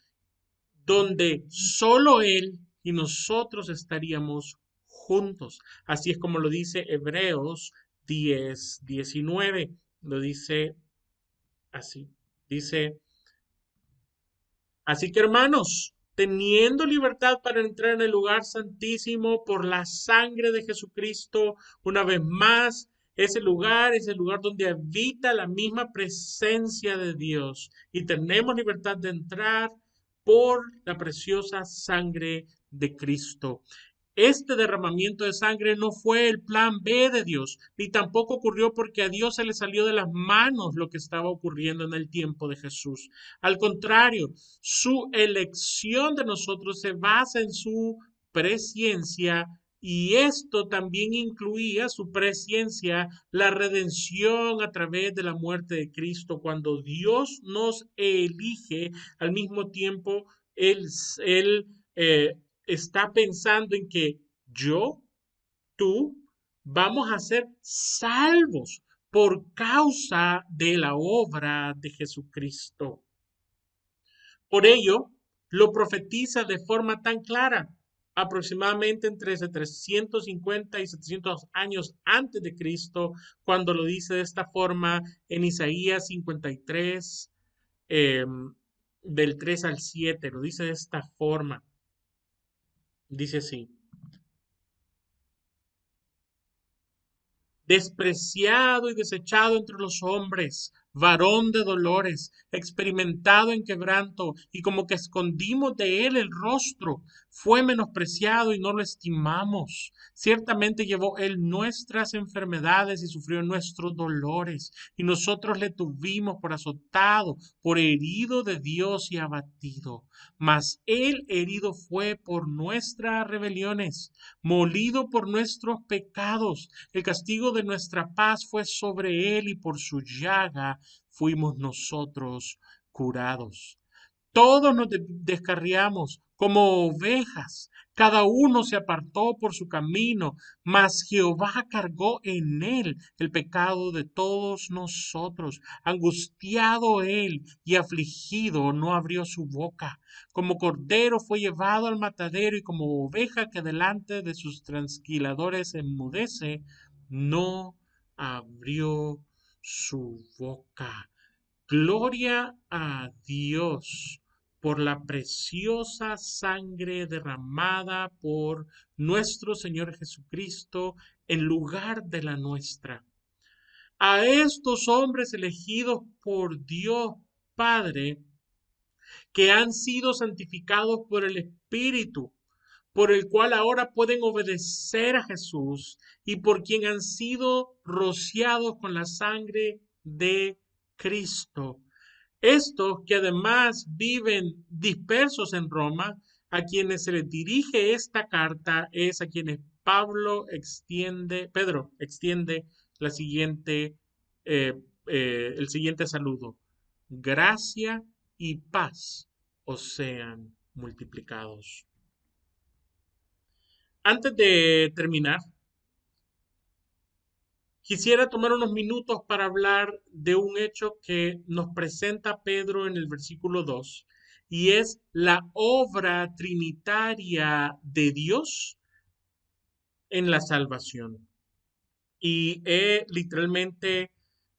donde solo Él y nosotros estaríamos juntos. Así es como lo dice Hebreos 10:19. Lo dice así. Dice: así que, hermanos, teniendo libertad para entrar en el lugar santísimo por la sangre de Jesucristo, una vez más, ese lugar es el lugar donde habita la misma presencia de Dios, y tenemos libertad de entrar por la preciosa sangre de Cristo. Este derramamiento de sangre no fue el plan B de Dios, ni tampoco ocurrió porque a Dios se le salió de las manos lo que estaba ocurriendo en el tiempo de Jesús. Al contrario, su elección de nosotros se basa en su presciencia, y esto también incluía su presciencia, la redención a través de la muerte de Cristo. Cuando Dios nos elige, al mismo tiempo, Él está pensando en que yo, tú, vamos a ser salvos por causa de la obra de Jesucristo. Por ello, lo profetiza de forma tan clara, aproximadamente entre 350 y 700 años antes de Cristo, cuando lo dice de esta forma en Isaías 53, del 3 al 7, lo dice de esta forma. Dice así: despreciado y desechado entre los hombres, varón de dolores, experimentado en quebranto, y como que escondimos de él el rostro. Fue menospreciado y no lo estimamos. Ciertamente llevó él nuestras enfermedades y sufrió nuestros dolores, y nosotros le tuvimos por azotado, por herido de Dios y abatido. Mas él herido fue por nuestras rebeliones, molido por nuestros pecados. El castigo de nuestra paz fue sobre él, y por su llaga fuimos nosotros curados. Todos nos descarriamos como ovejas, cada uno se apartó por su camino, mas Jehová cargó en él el pecado de todos nosotros. Angustiado él y afligido, no abrió su boca. Como cordero fue llevado al matadero, y como oveja que delante de sus trasquiladores enmudece, no abrió su boca. Gloria a Dios por la preciosa sangre derramada por nuestro Señor Jesucristo en lugar de la nuestra. A estos hombres elegidos por Dios Padre, que han sido santificados por el Espíritu, por el cual ahora pueden obedecer a Jesús, y por quien han sido rociados con la sangre de Cristo. Estos que además viven dispersos en Roma, a quienes se les dirige esta carta, es a quienes Pedro extiende la siguiente, el siguiente saludo. Gracia y paz os sean multiplicados. Antes de terminar, quisiera tomar unos minutos para hablar de un hecho que nos presenta Pedro en el versículo 2, y es la obra trinitaria de Dios en la salvación. Y he literalmente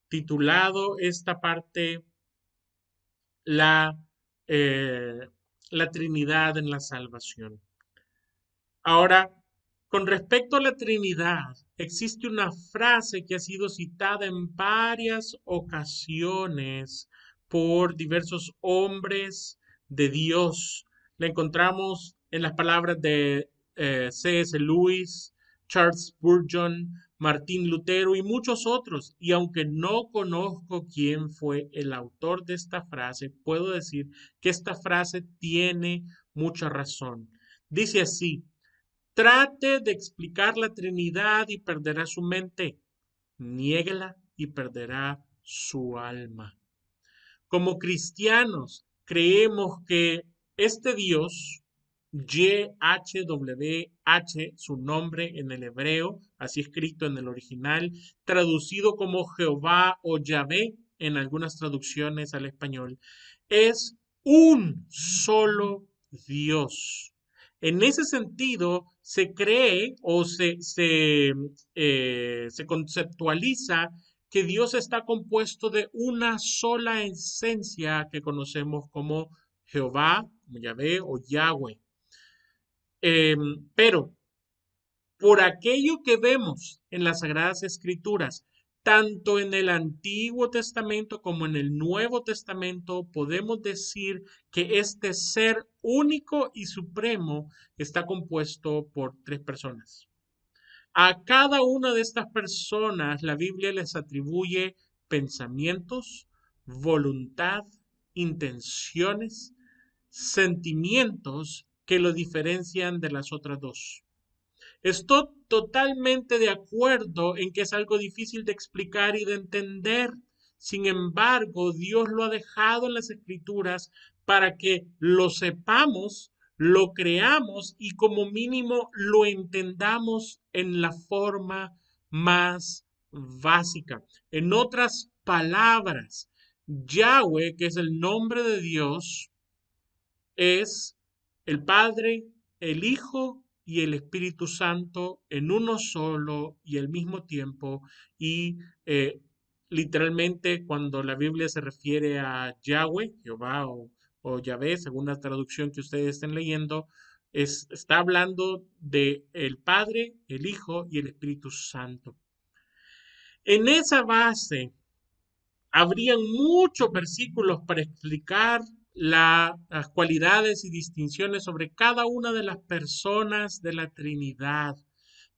titulado esta parte la, eh, la Trinidad en la salvación. Ahora, con respecto a la Trinidad, existe una frase que ha sido citada en varias ocasiones por diversos hombres de Dios. La encontramos en las palabras de C.S. Lewis, Charles Spurgeon, Martín Lutero y muchos otros. Y aunque no conozco quién fue el autor de esta frase, puedo decir que esta frase tiene mucha razón. Dice así: trate de explicar la Trinidad y perderá su mente. Niéguela y perderá su alma. Como cristianos, creemos que este Dios, YHWH, su nombre en el hebreo, así escrito en el original, traducido como Jehová o Yahvé en algunas traducciones al español, es un solo Dios. En ese sentido, se cree o se conceptualiza que Dios está compuesto de una sola esencia que conocemos como Jehová, como Yahvé o Yahweh. Pero por aquello que vemos en las Sagradas Escrituras, tanto en el Antiguo Testamento como en el Nuevo Testamento, podemos decir que este ser único y supremo está compuesto por tres personas. A cada una de estas personas la Biblia les atribuye pensamientos, voluntad, intenciones, sentimientos que lo diferencian de las otras dos. Estoy totalmente de acuerdo en que es algo difícil de explicar y de entender. Sin embargo, Dios lo ha dejado en las Escrituras para que lo sepamos, lo creamos y como mínimo lo entendamos en la forma más básica. En otras palabras, Yahweh, que es el nombre de Dios, es el Padre, el Hijo y el Espíritu Santo en uno solo y al mismo tiempo. Y literalmente cuando la Biblia se refiere a Yahweh, Jehová o Yahvé, según la traducción que ustedes estén leyendo, está hablando de el Padre, el Hijo y el Espíritu Santo. En esa base, Habrían muchos versículos para explicar las cualidades y distinciones sobre cada una de las personas de la Trinidad.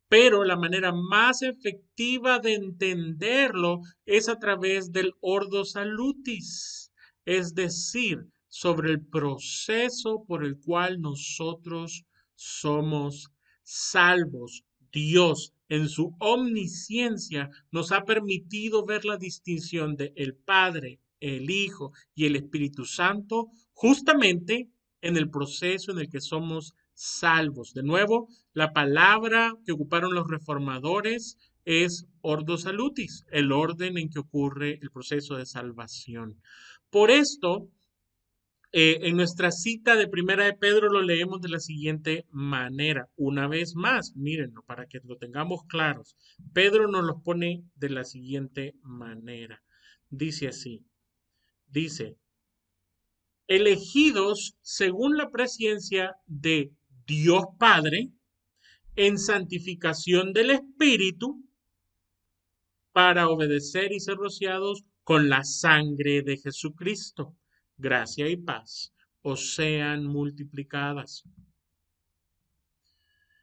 Pero la manera más efectiva de entenderlo es a través del Ordo Salutis, es decir, sobre el proceso por el cual nosotros somos salvos. Dios, en su omnisciencia, nos ha permitido ver la distinción de el Padre, el Hijo y el Espíritu Santo justamente en el proceso en el que somos salvos. De nuevo, la palabra que ocuparon los reformadores es ordo salutis, el orden en que ocurre el proceso de salvación. Por esto, en nuestra cita de Primera de Pedro lo leemos de la siguiente manera. Una vez más, mírenlo para que lo tengamos claros. Pedro nos los pone de la siguiente manera. Dice así, dice, elegidos según la presciencia de Dios Padre, en santificación del Espíritu, para obedecer y ser rociados con la sangre de Jesucristo. Gracia y paz os sean multiplicadas.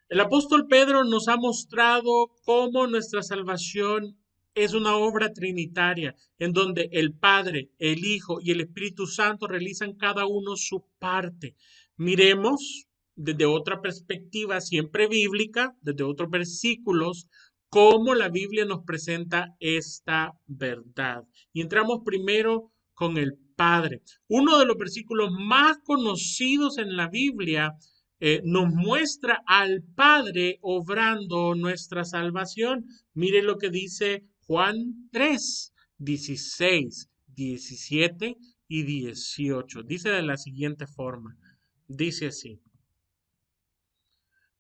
El apóstol Pedro nos ha mostrado cómo nuestra salvación es una obra trinitaria, en donde el Padre, el Hijo y el Espíritu Santo realizan cada uno su parte. Miremos desde otra perspectiva, siempre bíblica, desde otros versículos, cómo la Biblia nos presenta esta verdad. Y entramos primero con el Padre. Uno de los versículos más conocidos en la Biblia nos muestra al Padre obrando nuestra salvación. Mire lo que dice Juan 3, 16, 17 y 18. Dice de la siguiente forma. Dice así.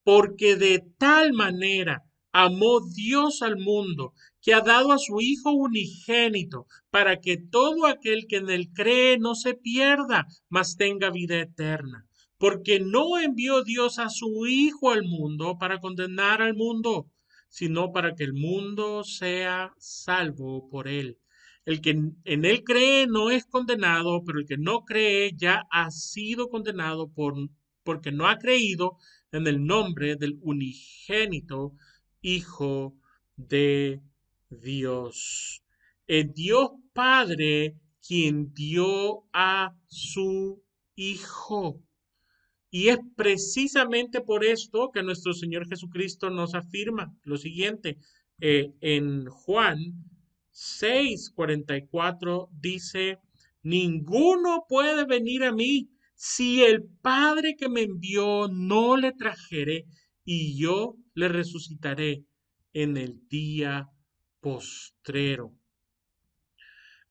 Porque de tal manera amó Dios al mundo, que ha dado a su Hijo unigénito, para que todo aquel que en él cree no se pierda, mas tenga vida eterna. Porque no envió Dios a su Hijo al mundo para condenar al mundo, sino para que el mundo sea salvo por él. El que en él cree no es condenado, pero el que no cree ya ha sido condenado porque no ha creído en el nombre del unigénito Hijo de Dios. Es Dios Padre quien dio a su Hijo. Y es precisamente por esto que nuestro Señor Jesucristo nos afirma lo siguiente. En Juan 6:44 dice, ninguno puede venir a mí si el Padre que me envió no le trajere, y yo le resucitaré en el día postrero.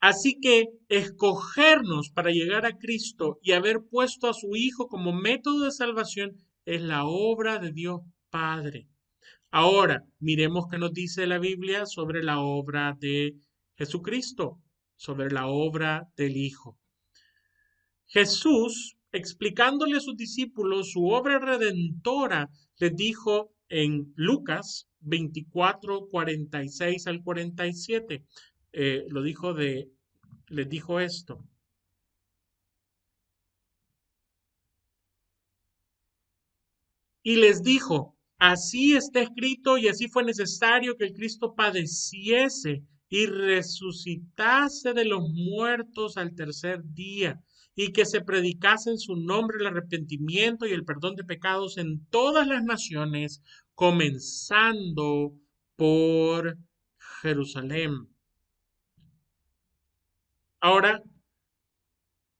Así que escogernos para llegar a Cristo y haber puesto a su Hijo como método de salvación es la obra de Dios Padre. Ahora, miremos qué nos dice la Biblia sobre la obra de Jesucristo, sobre la obra del Hijo. Jesús, explicándole a sus discípulos su obra redentora, les dijo en Lucas 24, 46 al 47, les dijo esto. Y les dijo, así está escrito y así fue necesario que el Cristo padeciese y resucitase de los muertos al tercer día, y que se predicase en su nombre el arrepentimiento y el perdón de pecados en todas las naciones, comenzando por Jerusalén. Ahora,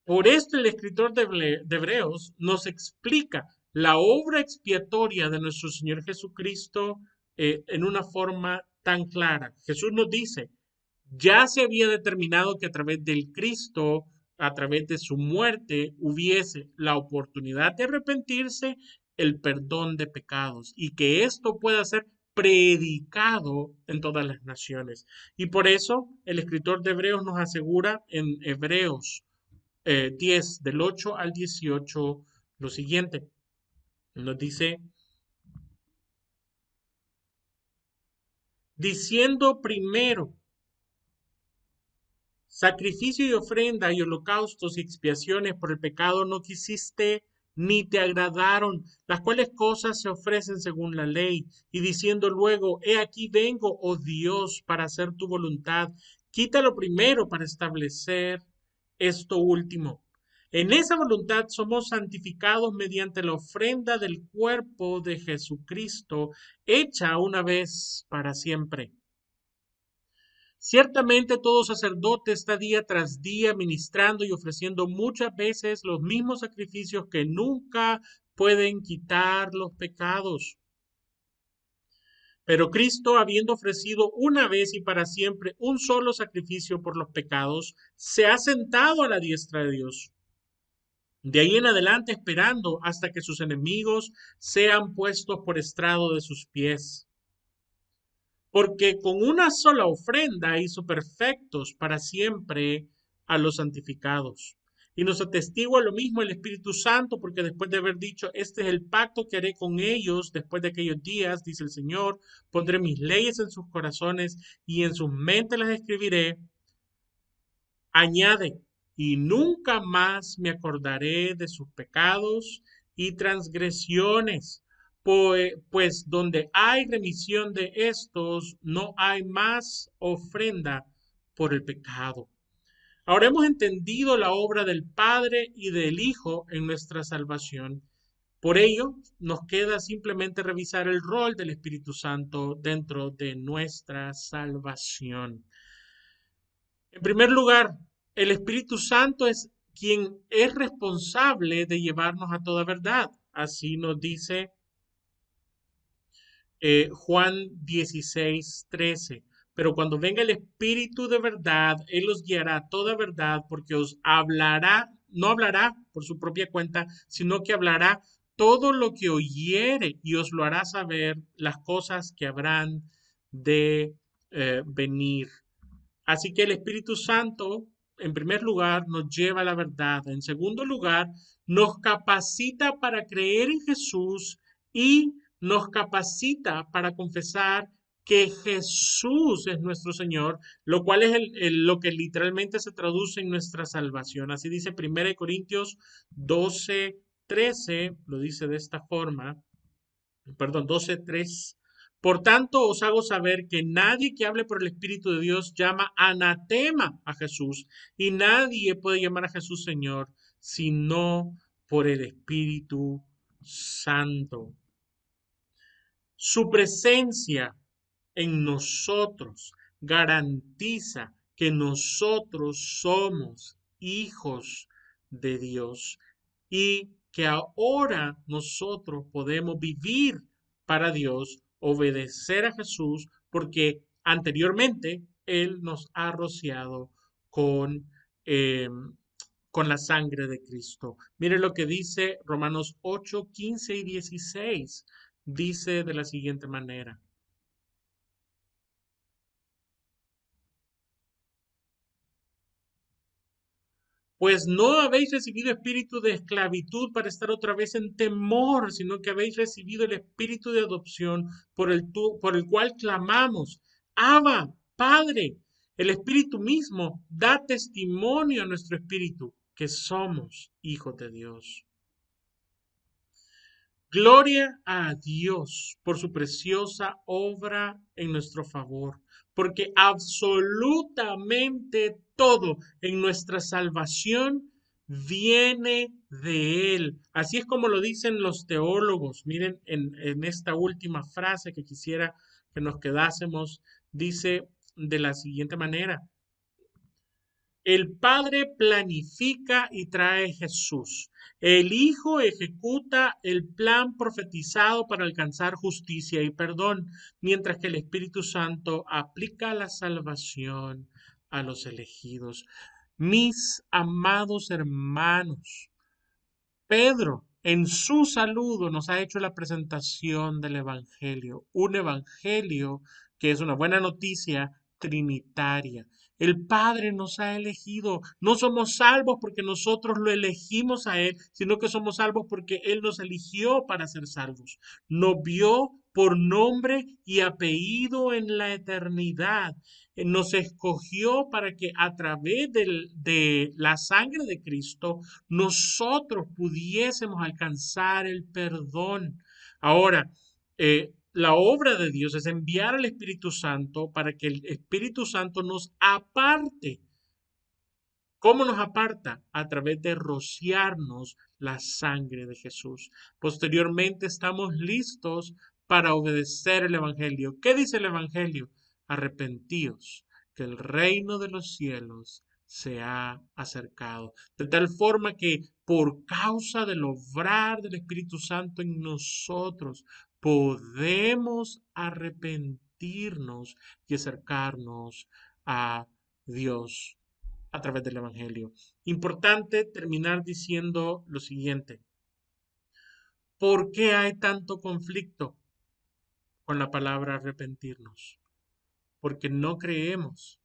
por esto el escritor de Hebreos nos explica la obra expiatoria de nuestro Señor Jesucristo en una forma tan clara. Jesús nos dice, ya se había determinado que a través del Cristo, a través de su muerte, hubiese la oportunidad de arrepentirse, el perdón de pecados, y que esto pueda ser predicado en todas las naciones. Y por eso el escritor de Hebreos nos asegura en Hebreos 10, del 8 al 18, lo siguiente. Nos dice, diciendo primero, Sacrificio y ofrenda y holocaustos y expiaciones por el pecado no quisiste ni te agradaron, las cuales cosas se ofrecen según la ley, y diciendo luego, he aquí vengo, oh Dios, para hacer tu voluntad. Quítalo primero para establecer esto último. En esa voluntad somos santificados mediante la ofrenda del cuerpo de Jesucristo, hecha una vez para siempre. Ciertamente todo sacerdote está día tras día ministrando y ofreciendo muchas veces los mismos sacrificios que nunca pueden quitar los pecados. Pero Cristo, habiendo ofrecido una vez y para siempre un solo sacrificio por los pecados, se ha sentado a la diestra de Dios. De ahí en adelante esperando hasta que sus enemigos sean puestos por estrado de sus pies. Porque con una sola ofrenda hizo perfectos para siempre a los santificados. Y nos atestigua lo mismo el Espíritu Santo, porque después de haber dicho, este es el pacto que haré con ellos después de aquellos días, dice el Señor, pondré mis leyes en sus corazones y en sus mentes las escribiré, añade, y nunca más me acordaré de sus pecados y transgresiones, pues donde hay remisión de estos, no hay más ofrenda por el pecado. Ahora hemos entendido la obra del Padre y del Hijo en nuestra salvación. Por ello, nos queda simplemente revisar el rol del Espíritu Santo dentro de nuestra salvación. En primer lugar, el Espíritu Santo es quien es responsable de llevarnos a toda verdad. Así nos dice Juan 16:13. Pero cuando venga el Espíritu de verdad, Él os guiará a toda verdad, porque os hablará, no hablará por su propia cuenta, sino que hablará todo lo que oyere y os lo hará saber las cosas que habrán de venir. Así que el Espíritu Santo, en primer lugar, nos lleva a la verdad. En segundo lugar, nos capacita para creer en Jesús y nos capacita para confesar que Jesús es nuestro Señor, lo cual es lo que literalmente se traduce en nuestra salvación. Así dice 1 Corintios 12:13, lo dice de esta forma, perdón, 12:3. Por tanto, os hago saber que nadie que hable por el Espíritu de Dios llama anatema a Jesús, y nadie puede llamar a Jesús Señor, sino por el Espíritu Santo. Su presencia en nosotros garantiza que nosotros somos hijos de Dios y que ahora nosotros podemos vivir para Dios, obedecer a Jesús, porque anteriormente Él nos ha rociado eh, con la sangre de Cristo. Mire lo que dice Romanos 8:15 y 16. Dice de la siguiente manera. Pues no habéis recibido espíritu de esclavitud para estar otra vez en temor, sino que habéis recibido el espíritu de adopción por el cual clamamos, Abba, Padre. El Espíritu mismo da testimonio a nuestro espíritu que somos hijos de Dios. Gloria a Dios por su preciosa obra en nuestro favor, porque absolutamente todo en nuestra salvación viene de Él. Así es como lo dicen los teólogos. Miren, en esta última frase que quisiera que nos quedásemos, dice de la siguiente manera. El Padre planifica y trae Jesús. El Hijo ejecuta el plan profetizado para alcanzar justicia y perdón, mientras que el Espíritu Santo aplica la salvación a los elegidos. Mis amados hermanos, Pedro en su saludo nos ha hecho la presentación del Evangelio, un Evangelio que es una buena noticia trinitaria. El Padre nos ha elegido. No somos salvos porque nosotros lo elegimos a Él, sino que somos salvos porque Él nos eligió para ser salvos. Nos vio por nombre y apellido en la eternidad. Nos escogió para que a través de la sangre de Cristo nosotros pudiésemos alcanzar el perdón. Ahora, la obra de Dios es enviar al Espíritu Santo para que el Espíritu Santo nos aparte. ¿Cómo nos aparta? A través de rociarnos la sangre de Jesús. Posteriormente estamos listos para obedecer el Evangelio. ¿Qué dice el Evangelio? Arrepentíos, que el reino de los cielos se ha acercado. De tal forma que por causa del obrar del Espíritu Santo en nosotros, podemos arrepentirnos y acercarnos a Dios a través del Evangelio. Importante terminar diciendo lo siguiente. ¿Por qué hay tanto conflicto con la palabra arrepentirnos? Porque no creemos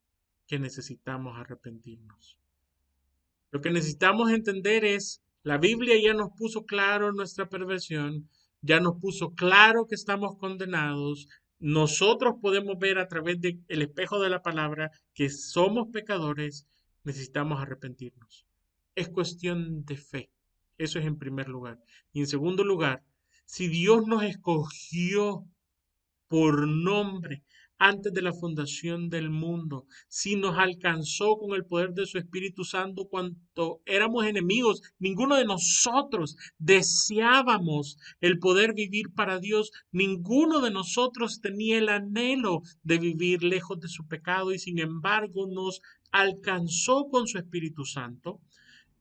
que necesitamos arrepentirnos. Lo que necesitamos entender es, la Biblia ya nos puso claro nuestra perversión, ya nos puso claro que estamos condenados. Nosotros podemos ver a través del espejo de la palabra que somos pecadores, necesitamos arrepentirnos. Es cuestión de fe. Eso es en primer lugar. Y en segundo lugar, si Dios nos escogió por nombre antes de la fundación del mundo, si nos alcanzó con el poder de su Espíritu Santo cuando éramos enemigos, ninguno de nosotros deseábamos el poder vivir para Dios, ninguno de nosotros tenía el anhelo de vivir lejos de su pecado y sin embargo nos alcanzó con su Espíritu Santo,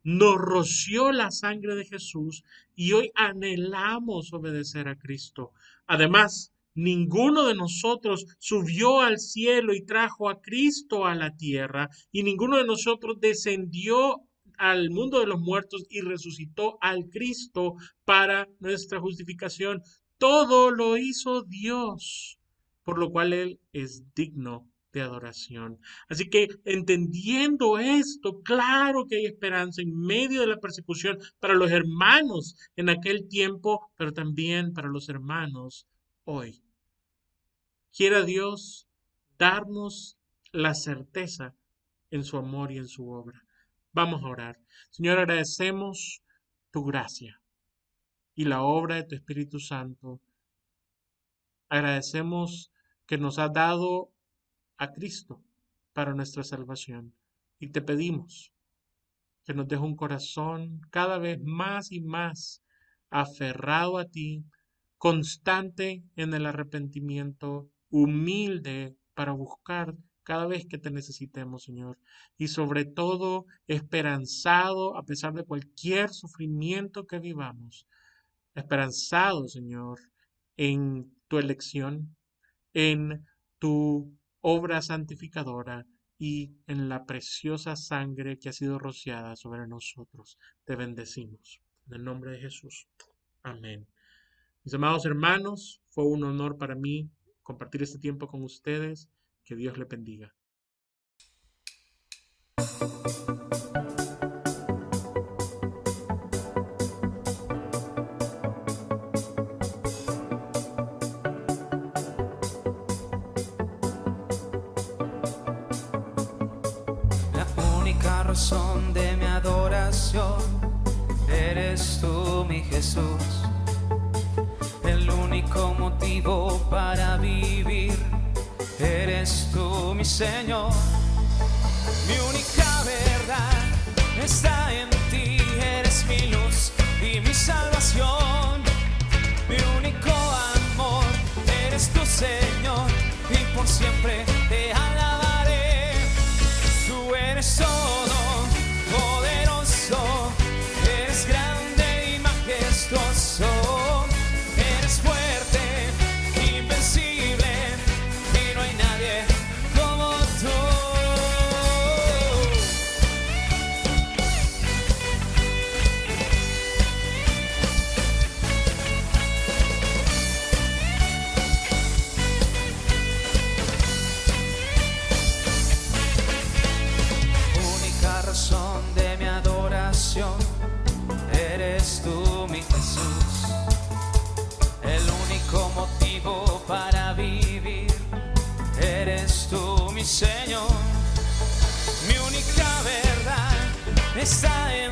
nos roció la sangre de Jesús y hoy anhelamos obedecer a Cristo. Además, ninguno de nosotros subió al cielo y trajo a Cristo a la tierra, y ninguno de nosotros descendió al mundo de los muertos y resucitó al Cristo para nuestra justificación. Todo lo hizo Dios, por lo cual Él es digno de adoración. Así que entendiendo esto, claro que hay esperanza en medio de la persecución para los hermanos en aquel tiempo, pero también para los hermanos hoy. Quiera Dios darnos la certeza en su amor y en su obra. Vamos a orar. Señor, agradecemos tu gracia y la obra de tu Espíritu Santo. Agradecemos que nos has dado a Cristo para nuestra salvación. Y te pedimos que nos deje un corazón cada vez más y más aferrado a ti, constante en el arrepentimiento, humilde para buscar cada vez que te necesitemos, Señor. Y sobre todo, esperanzado a pesar de cualquier sufrimiento que vivamos. Esperanzado, Señor, en tu elección, en tu obra santificadora y en la preciosa sangre que ha sido rociada sobre nosotros. Te bendecimos. En el nombre de Jesús. Amén. Mis amados hermanos, fue un honor para mí compartir este tiempo con ustedes. Que Dios les bendiga. Razón de mi adoración eres tú, mi Jesús. El único motivo para vivir eres tú, mi Señor. Mi única verdad está en ti, eres mi luz y mi salvación. Mi único amor eres tú, Señor, y por siempre te alabaré. Tú eres todo poderoso, eres grande y majestuoso, eres fuerte, invencible, y no hay nadie como tú. está en